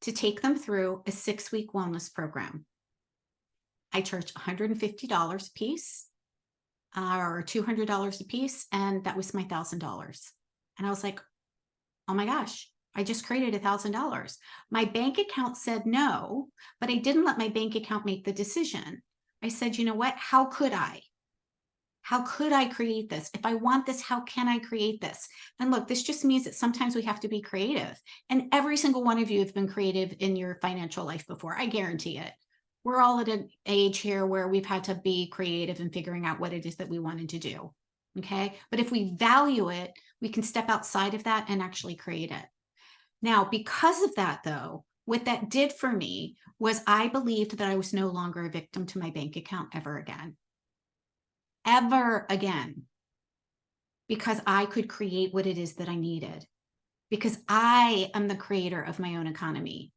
to take them through a 6-week wellness program. I charged $150 a piece or $200 a piece. And that was my $1,000. And I was like, oh my gosh, I just created $1,000. My bank account said no, but I didn't let my bank account make the decision. I said, you know what? How could I? How could I create this? If I want this, how can I create this? And look, this just means that sometimes we have to be creative. And every single one of you have been creative in your financial life before. I guarantee it. We're all at an age here where we've had to be creative in figuring out what it is that we wanted to do. Okay. But if we value it, we can step outside of that and actually create it. Now, because of that, though, what that did for me was I believed that I was no longer a victim to my bank account ever again. Ever again. Because I could create what it is that I needed. Because I am the creator of my own economy.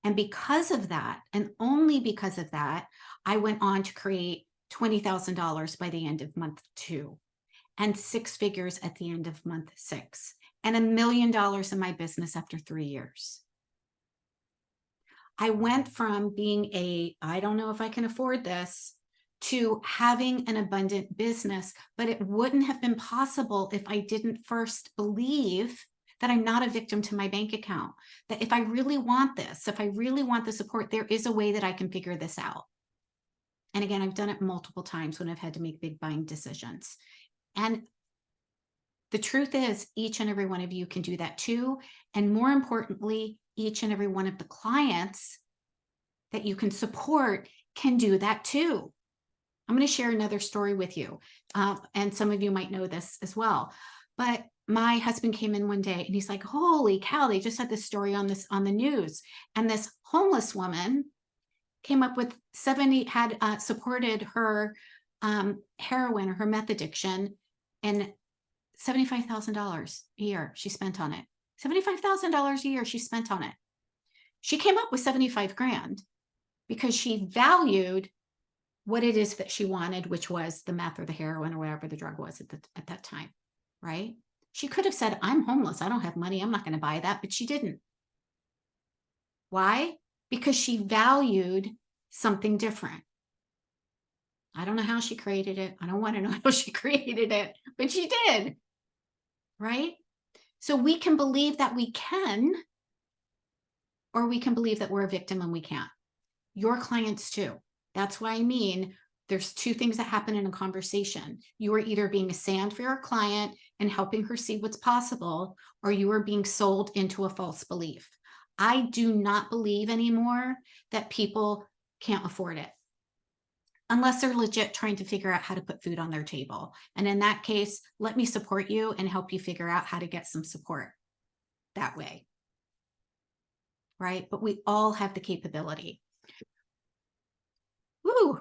And because of that, and only because of that, I went on to create $20,000 by the end of month 2 and 6 figures at the end of month 6 and $1 million in my business after 3 years. I went from being I don't know if I can afford this, to having an abundant business, but it wouldn't have been possible if I didn't first believe that I'm not a victim to my bank account, that if I really want this, if I really want the support, there is a way that I can figure this out. And again, I've done it multiple times when I've had to make big buying decisions. And the truth is, each and every one of you can do that too. And more importantly, each and every one of the clients that you can support can do that too. I'm going to share another story with you. And some of you might know this as well. But my husband came in one day and he's like, holy cow, they just had this story on the news. And this homeless woman came up with supported her heroin or her meth addiction, and $75,000 a year she spent on it. $75,000 a year she spent on it. She came up with 75 grand because she valued what it is that she wanted, which was the meth or the heroin or whatever the drug was at that time, right? She could have said, I'm homeless, I don't have money, I'm not going to buy that, but she didn't. Why? Because she valued something different. I don't know how she created it. I don't want to know how she created it, but she did, right? So we can believe that we can, or we can believe that we're a victim and we can't. Your clients too. That's why I mean, there's two things that happen in a conversation. You are either being a sand for your client and helping her see what's possible, or you are being sold into a false belief. I do not believe anymore that people can't afford it, unless they're legit trying to figure out how to put food on their table. And in that case, let me support you and help you figure out how to get some support that way. Right? But we all have the capability. Woo.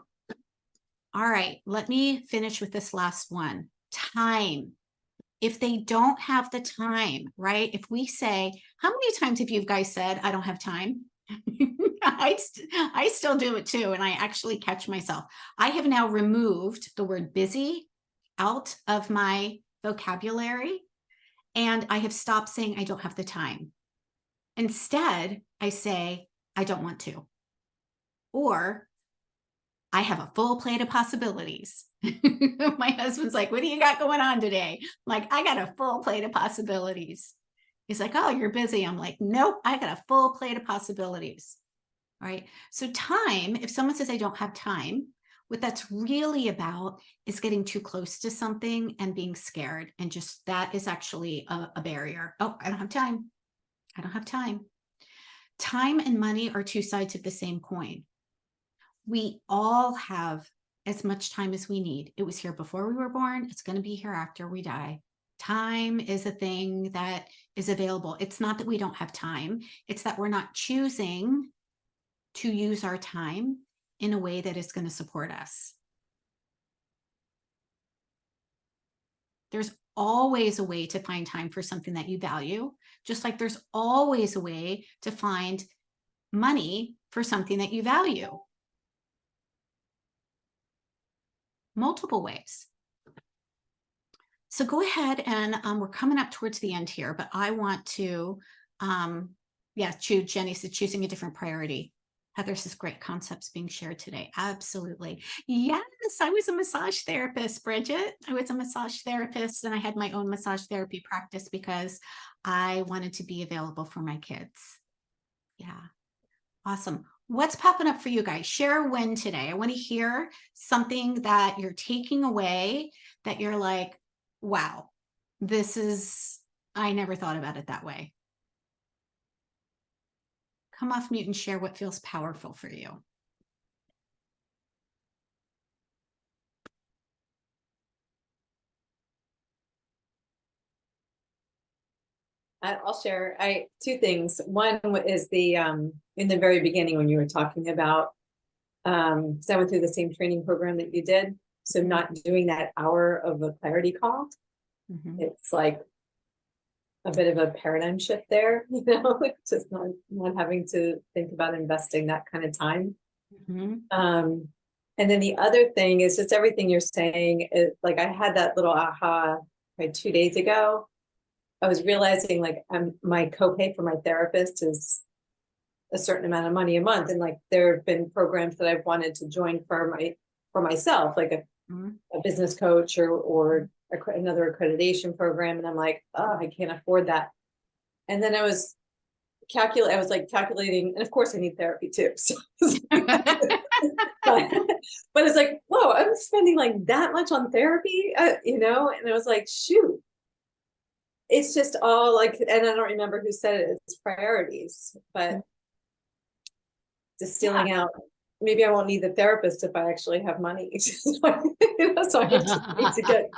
All right, let me finish with this last one. Time. If they don't have the time, right? If we say, how many times have you guys said, I don't have time? I still do it too. And I actually catch myself. I have now removed the word busy out of my vocabulary. And I have stopped saying I don't have the time. Instead, I say, I don't want to. Or I have a full plate of possibilities. My husband's like, what do you got going on today? I'm like, I got a full plate of possibilities. He's like, oh, you're busy. I'm like, nope, I got a full plate of possibilities. All right. So time, if someone says I don't have time, what that's really about is getting too close to something and being scared. And just that is actually a barrier. Oh, I don't have time. I don't have time. Time and money are two sides of the same coin. We all have as much time as we need. It was here before we were born. It's going to be here after we die. Time is a thing that is available. It's not that we don't have time. It's that we're not choosing to use our time in a way that is going to support us. There's always a way to find time for something that you value, just like there's always a way to find money for something that you value. Multiple ways. So go ahead and we're coming up towards the end here, but I want to, Jenny said choosing a different priority. Heather says great concepts being shared today. Absolutely. Yes, I was a massage therapist, Bridget. I was a massage therapist and I had my own massage therapy practice because I wanted to be available for my kids. Yeah. Awesome. What's popping up for you guys? Share a win today. I want to hear something that you're taking away that you're like, wow, I never thought about it that way. Come off mute and share what feels powerful for you. I'll share. Two things. One is the in the very beginning when you were talking about because I went through the same training program that you did. So not doing that hour of a clarity call. It's like a bit of a paradigm shift there, just not having to think about investing that kind of time. And then the other thing is just everything you're saying is like I had that little aha like 2 days ago. I was realizing like my copay for my therapist is a certain amount of money a month. And like, there have been programs that I've wanted to join for myself, like a business coach or another accreditation program. And I'm like, oh, I can't afford that. And then I was calculating, and of course I need therapy too. So, but it's like, whoa, I'm spending like that much on therapy, and I was like, shoot. It's just all like, and I don't remember who said it, it's priorities, but distilling out, maybe I won't need the therapist if I actually have money. So I just need to get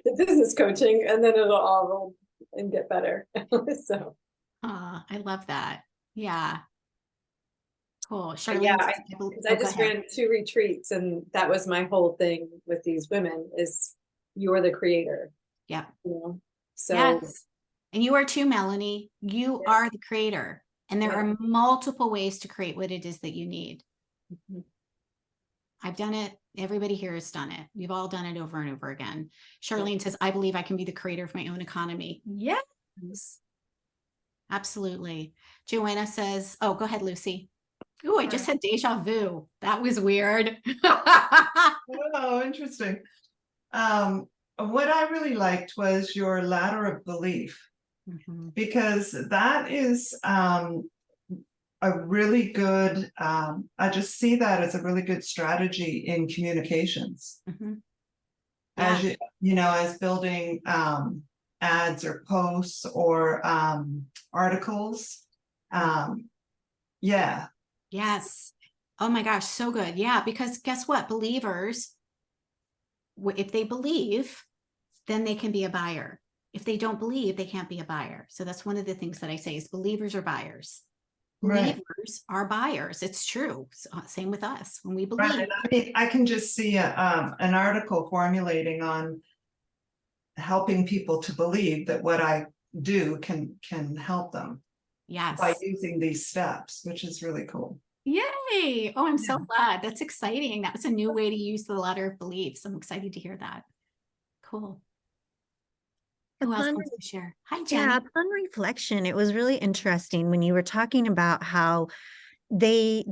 the business coaching and then it'll all roll and get better. So. I love that. Yeah. Cool. But Charlene, yeah, says, because oh, I go just ahead. ran 2 retreats, and that was my whole thing with these women is you're the creator. Yeah. You know? So Yes. And you are too, Melanie. You Yeah. are the creator. And there Yeah. are multiple ways to create what it is that you need. Mhm. I've done it. Everybody here has done it. We've all done it over and over again. Charlene says, I believe I can be the creator of my own economy. Yes. Absolutely. Joanna says, oh, go ahead, Lucy. Oh, I just had deja vu. That was weird. Oh, interesting. What I really liked was your ladder of belief, Mhm. because that is a really good, I just see that as a really good strategy in communications. Mhm. As you know, as building ads or posts or articles. Yeah. Yes. Oh my gosh, so good. Yeah, because guess what? Believers, if they believe, then they can be a buyer. If they don't believe, they can't be a buyer. So that's one of the things that I say is believers are buyers. Right. Believers are buyers. It's true. Same with us. When we Right. believe, And I mean, I can just see an article formulating on helping people to believe that what I do can help them by yes. using these steps, which is really cool. Yay. Oh, I'm so Yeah. glad. That's exciting. That was a new way to use the ladder of beliefs. I'm excited to hear that. Cool. Who else wants to share? Hi, Jenny. Yeah, upon reflection, it was really interesting when you were talking about how the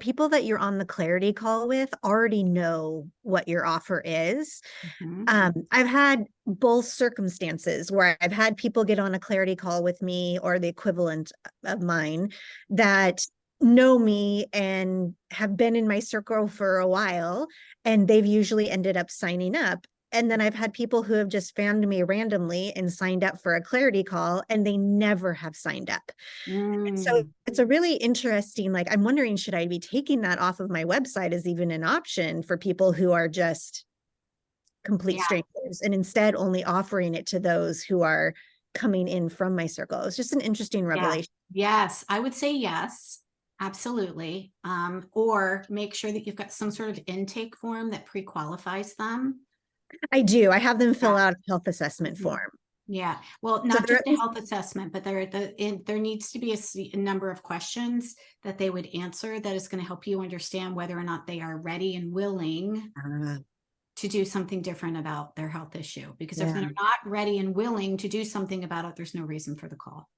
people that you're on the clarity call with already know what your offer is. Mhm. I've had both circumstances where I've had people get on a clarity call with me or the equivalent of mine that know me and have been in my circle for a while, and they've usually ended up signing up. And then I've had people who have just found me randomly and signed up for a clarity call, and they never have signed up. And so Mm. it's a really interesting, like, I'm wondering, should I be taking that off of my website as even an option for people who are just complete Yeah. strangers, and instead only offering it to those who are coming in from my circle? It's just an interesting revelation. Yes, I would say yes, absolutely. Or make sure that you've got some sort of intake form that pre-qualifies them. I do. I have them fill Yeah. out a health assessment Mhm. form. Yeah, well, So not there just a is- health assessment, but there needs to be a number of questions that they would answer that is going to help you understand whether or not they are ready and willing to do something different about their health issue. Because if Yeah. they're not ready and willing to do something about it, there's no reason for the call.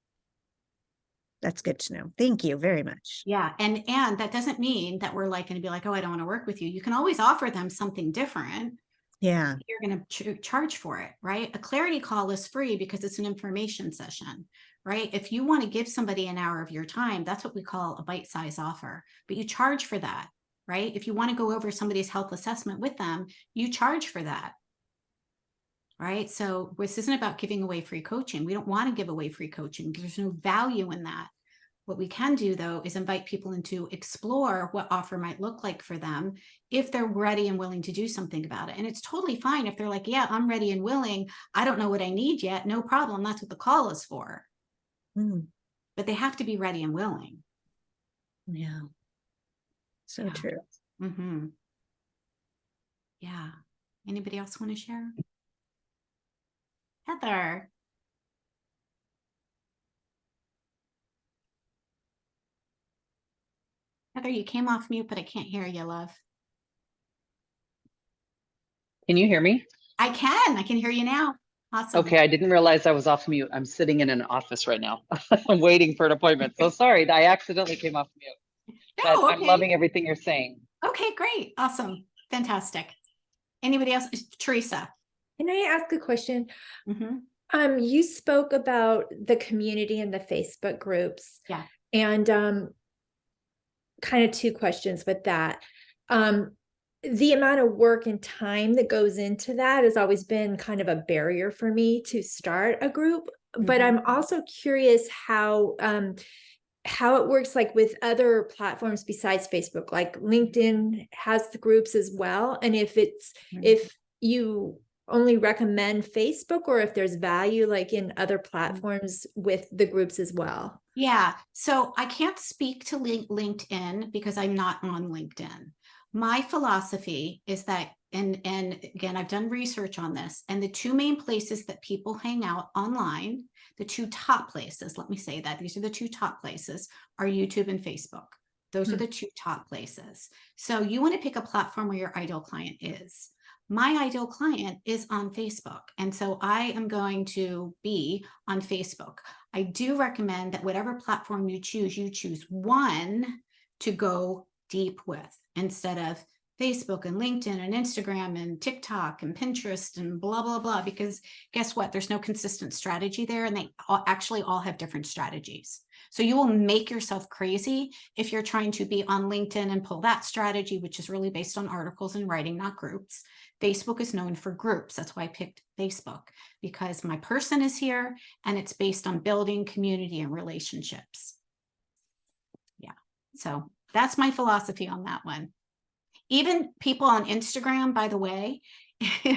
That's good to know. Thank you very much. Yeah, and that doesn't mean that we're like going to be like, oh, I don't want to work with you. You can always offer them something different. Yeah. You're going to charge for it, right? A clarity call is free because it's an information session, right? If you want to give somebody an hour of your time, that's what we call a bite-size offer, but you charge for that, right? If you want to go over somebody's health assessment with them, you charge for that, right? So this isn't about giving away free coaching. We don't want to give away free coaching because there's no value in that. What we can do, though, is invite people in to explore what offer might look like for them if they're ready and willing to do something about it. And it's totally fine if they're like, yeah, I'm ready and willing. I don't know what I need yet. No problem. That's what the call is for. Mm, But they have to be ready and willing. yeah. So Yeah. true. Mm-hmm. Yeah. Anybody else want to share? Heather. Heather, you came off mute, but I can't hear you, love. Can you hear me? I can hear you now. Awesome. Okay, I didn't realize I was off mute. I'm sitting in an office right now. I'm waiting for an appointment. So sorry, I accidentally came off mute. No, But I'm okay. loving everything you're saying. Okay, great. Awesome. Fantastic. Anybody else? Teresa. Can I ask a question? Mm-hmm. You spoke about the community and the Facebook groups. Yeah. And kind of 2 questions with that. The amount of work and time that goes into that has always been kind of a barrier for me to start a group. But I'm also curious how it works, like with other platforms besides Facebook, like LinkedIn has the groups as well. And if you only recommend Facebook, or if there's value like in other platforms with the groups as well. Yeah, so I can't speak to LinkedIn because I'm not on LinkedIn. My philosophy is that, and again, I've done research on this, and the two main places that people hang out online, the two top places, let me say that, these are the two top places, are YouTube and Facebook. Those are the two top places. So you want to pick a platform where your ideal client is. My ideal client is on Facebook. And so I am going to be on Facebook. I do recommend that whatever platform you choose one to go deep with instead of Facebook and LinkedIn and Instagram and TikTok and Pinterest and blah, blah, blah, because guess what? There's no consistent strategy there, and they actually all have different strategies. So you will make yourself crazy if you're trying to be on LinkedIn and pull that strategy, which is really based on articles and writing, not groups. Facebook is known for groups. That's why I picked Facebook, because my person is here and it's based on building community and relationships. Yeah, so that's my philosophy on that one. Even people on Instagram, by the way,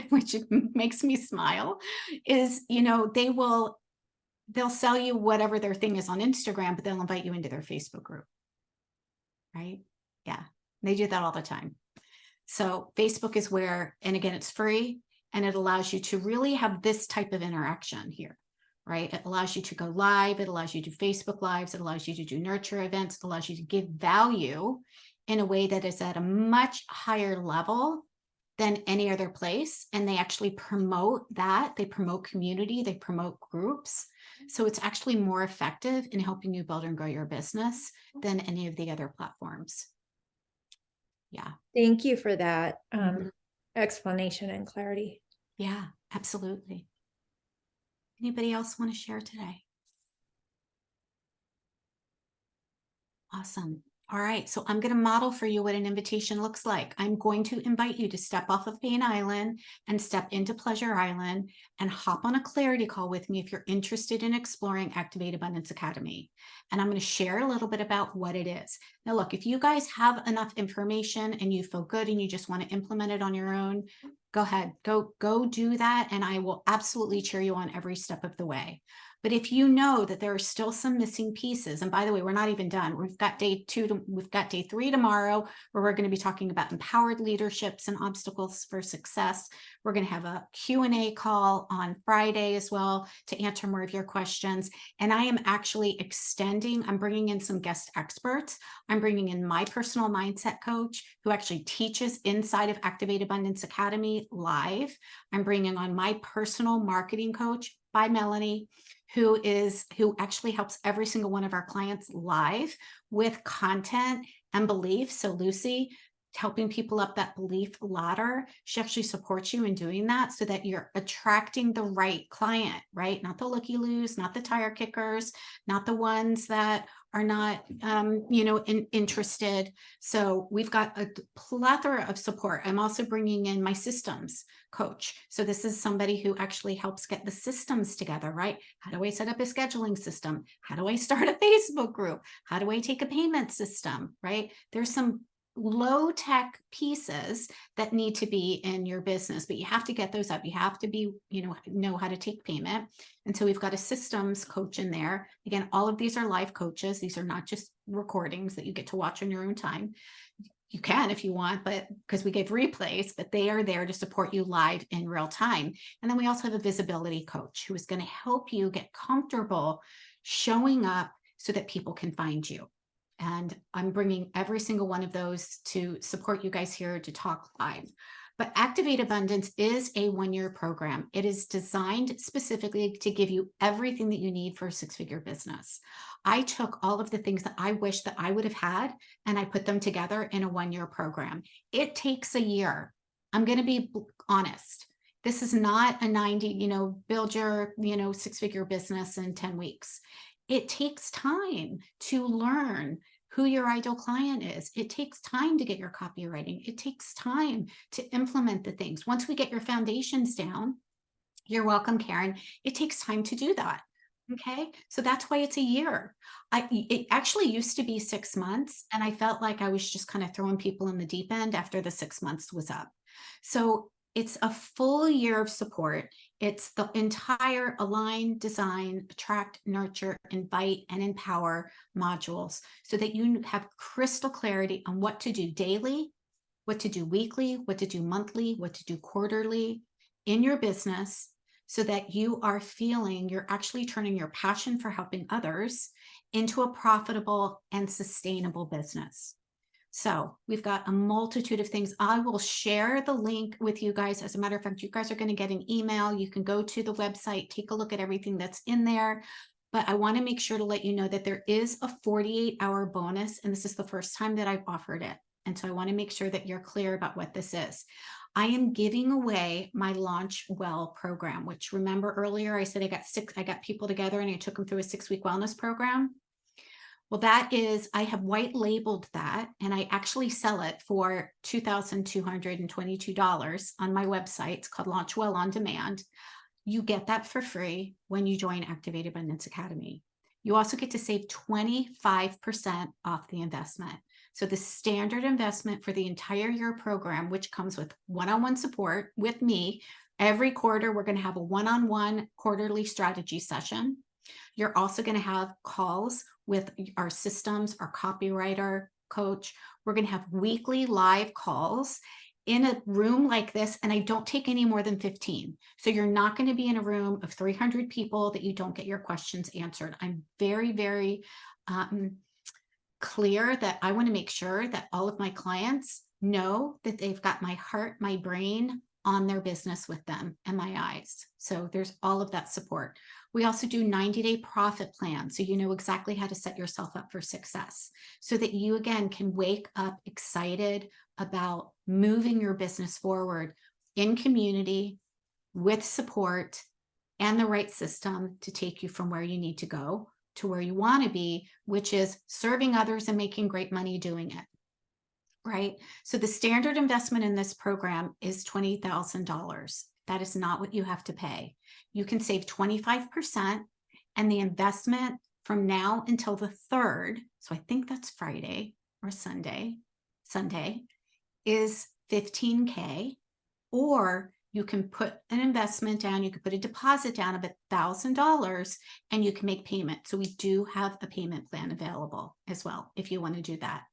which makes me smile, is, you know, they'll sell you whatever their thing is on Instagram, but they'll invite you into their Facebook group, right? Yeah, they do that all the time. So Facebook is where, and again, it's free, and it allows you to really have this type of interaction here, right? It allows you to go live. It allows you to do Facebook Lives. It allows you to do nurture events. It allows you to give value in a way that is at a much higher level than any other place. And they actually promote that. They promote community. They promote groups. So it's actually more effective in helping you build and grow your business than any of the other platforms. Yeah. Thank you for that explanation and clarity. Yeah, absolutely. Anybody else want to share today? Awesome. All right, so I'm going to model for you what an invitation looks like. I'm going to invite you to step off of Pain Island and step into Pleasure Island and hop on a clarity call with me if you're interested in exploring Activate Abundance Academy. And I'm going to share a little bit about what it is. Now, look, if you guys have enough information and you feel good and you just want to implement it on your own, go ahead, go do that. And I will absolutely cheer you on every step of the way. But if you know that there are still some missing pieces, and by the way, we're not even done. We've got day 3 tomorrow, where we're going to be talking about empowered leaderships and obstacles for success. We're going to have a Q&A call on Friday as well to answer more of your questions. And I am actually extending, I'm bringing in some guest experts. I'm bringing in my personal mindset coach who actually teaches inside of Activate Abundance Academy live. I'm bringing on my personal marketing coach by Melanie, who actually helps every single one of our clients live with content and belief. So Lucy, helping people up that belief ladder, she actually supports you in doing that so that you're attracting the right client, right? Not the looky-loos, not the tire kickers, not the ones that are not, interested. So we've got a plethora of support. I'm also bringing in my systems coach. So this is somebody who actually helps get the systems together, right? How do I set up a scheduling system? How do I start a Facebook group? How do I take a payment system, right? There's some low tech pieces that need to be in your business, but you have to get those up. You have to be, know how to take payment. And so we've got a systems coach in there. Again, all of these are live coaches. These are not just recordings that you get to watch on your own time. You can if you want, but because we give replays, but they are there to support you live in real time. And then we also have a visibility coach who is going to help you get comfortable showing up so that people can find you. And I'm bringing every single one of those to support you guys here to talk live. But Activate Abundance is a one-year program. It is designed specifically to give you everything that you need for a six-figure business. I took all of the things that I wish that I would have had, and I put them together in a one-year program. It takes a year. I'm going to be honest. This is not a 90, build your, six-figure business in 10 weeks. It takes time to learn who your ideal client is. It takes time to get your copywriting. It takes time to implement the things. Once we get your foundations down, you're welcome, Karen. It takes time to do that. Okay. So that's why it's a year. It actually used to be 6 months. And I felt like I was just kind of throwing people in the deep end after the 6 months was up. So It's a full year of support. It's the entire Align, Design, Attract, Nurture, Invite, and Empower modules so that you have crystal clarity on what to do daily, what to do weekly, what to do monthly, what to do quarterly in your business, so that you are feeling you're actually turning your passion for helping others into a profitable and sustainable business. So we've got a multitude of things. I will share the link with you guys. As a matter of fact, you guys are going to get an email. You can go to the website, take a look at everything that's in there. But I want to make sure to let you know that there is a 48-hour bonus, and this is the first time that I've offered it. And so I want to make sure that you're clear about what this is. I am giving away my Launch Well program, which, remember earlier I said I got people together and I took them through a 6-week wellness program. Well, that is, I have white labeled that, and I actually sell it for $2,222 on my website. It's called Launch Well on Demand. You get that for free when you join Activate Abundance Academy. You also get to save 25% off the investment. So the standard investment for the entire year program, which comes with one-on-one support with me, every quarter, we're going to have a one-on-one quarterly strategy session. You're also going to have calls with our systems, our copywriter coach. We're going to have weekly live calls in a room like this, and I don't take any more than 15. So you're not going to be in a room of 300 people that you don't get your questions answered. I'm very, very clear that I want to make sure that all of my clients know that they've got my heart, my brain on their business with them and my eyes. So there's all of that support. We also do 90-day profit plans, so you know exactly how to set yourself up for success, so that you, again, can wake up excited about moving your business forward in community with support and the right system to take you from where you need to go to where you want to be, which is serving others and making great money doing it. Right? So the standard investment in this program is $20,000. That is not what you have to pay. You can save 25%, and the investment from now until the 3rd, so I think that's Friday or Sunday, is $15K, or you can put an investment down, you can put a deposit down of $1,000, and you can make payment. So we do have a payment plan available as well, if you want to do that.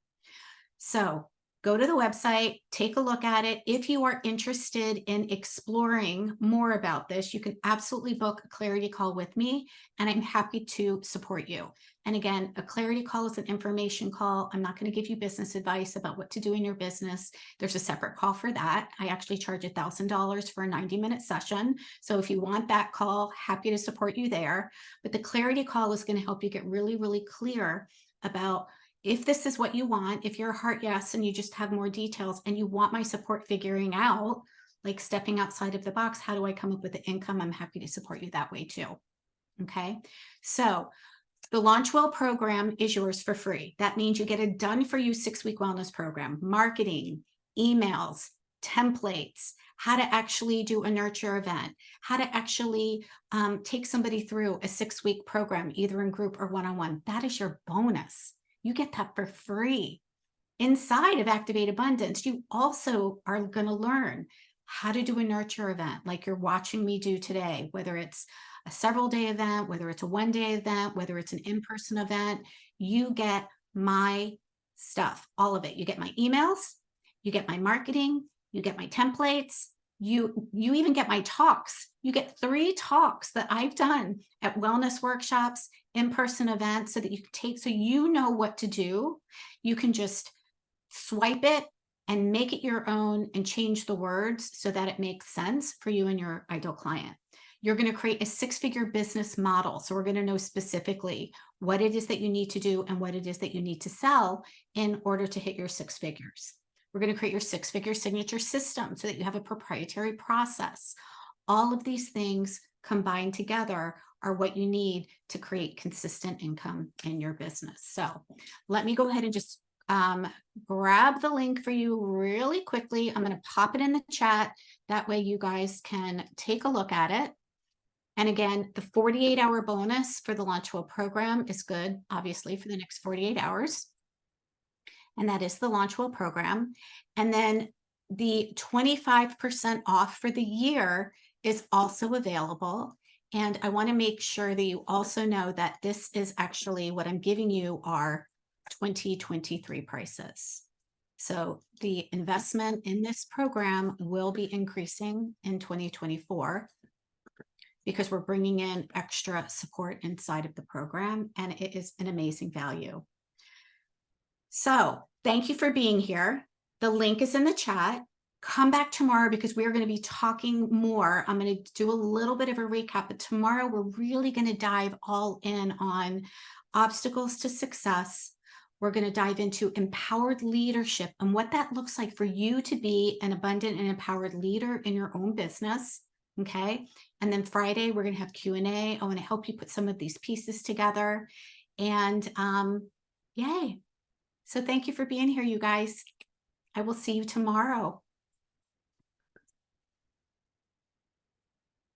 So go to the website, take a look at it. If you are interested in exploring more about this, you can absolutely book a clarity call with me, and I'm happy to support you. And again, a clarity call is an information call. I'm not going to give you business advice about what to do in your business. There's a separate call for that. I actually charge $1,000 for a 90-minute session. So if you want that call, happy to support you there. But the clarity call is going to help you get really, really clear about if this is what you want, if you're a heart yes, and you just have more details and you want my support figuring out, like stepping outside of the box, how do I come up with the income? I'm happy to support you that way too. Okay. So the Launch Well program is yours for free. That means you get a done for you 6-week wellness program, marketing, emails, templates, how to actually do a nurture event, how to actually take somebody through a 6-week program, either in group or one-on-one. That is your bonus. You get that for free. Inside of Activate Abundance, you also are going to learn how to do a nurture event like you're watching me do today, whether it's a several-day event, whether it's a one-day event, whether it's an in-person event. You get my stuff, all of it. You get my emails, you get my marketing, you get my templates, you even get my talks. You get 3 talks that I've done at wellness workshops, in-person events, so that you can take, so you know what to do. You can just swipe it and make it your own and change the words so that it makes sense for you and your ideal client. You're going to create a 6-figure business model. So we're going to know specifically what it is that you need to do and what it is that you need to sell in order to hit your 6 figures. We're going to create your 6-figure signature system so that you have a proprietary process. All of these things combined together are what you need to create consistent income in your business. So let me go ahead and just grab the link for you really quickly. I'm going to pop it in the chat. That way you guys can take a look at it. And again, the 48-hour bonus for the Launch Well program is good, obviously, for the next 48 hours. And that is the Launch Well program. And then The 25% off for the year is also available. And I want to make sure that you also know that this is actually what I'm giving you are 2023 prices. So the investment in this program will be increasing in 2024 because we're bringing in extra support inside of the program, and it is an amazing value. So thank you for being here. The link is in the chat. Come back tomorrow because we are going to be talking more. I'm going to do a little bit of a recap, but tomorrow we're really going to dive all in on obstacles to success. We're going to dive into empowered leadership and what that looks like for you to be an abundant and empowered leader in your own business. Okay. And then Friday, we're going to have Q&A. I want to help you put some of these pieces together. And yay. So thank you for being here, you guys. I will see you tomorrow.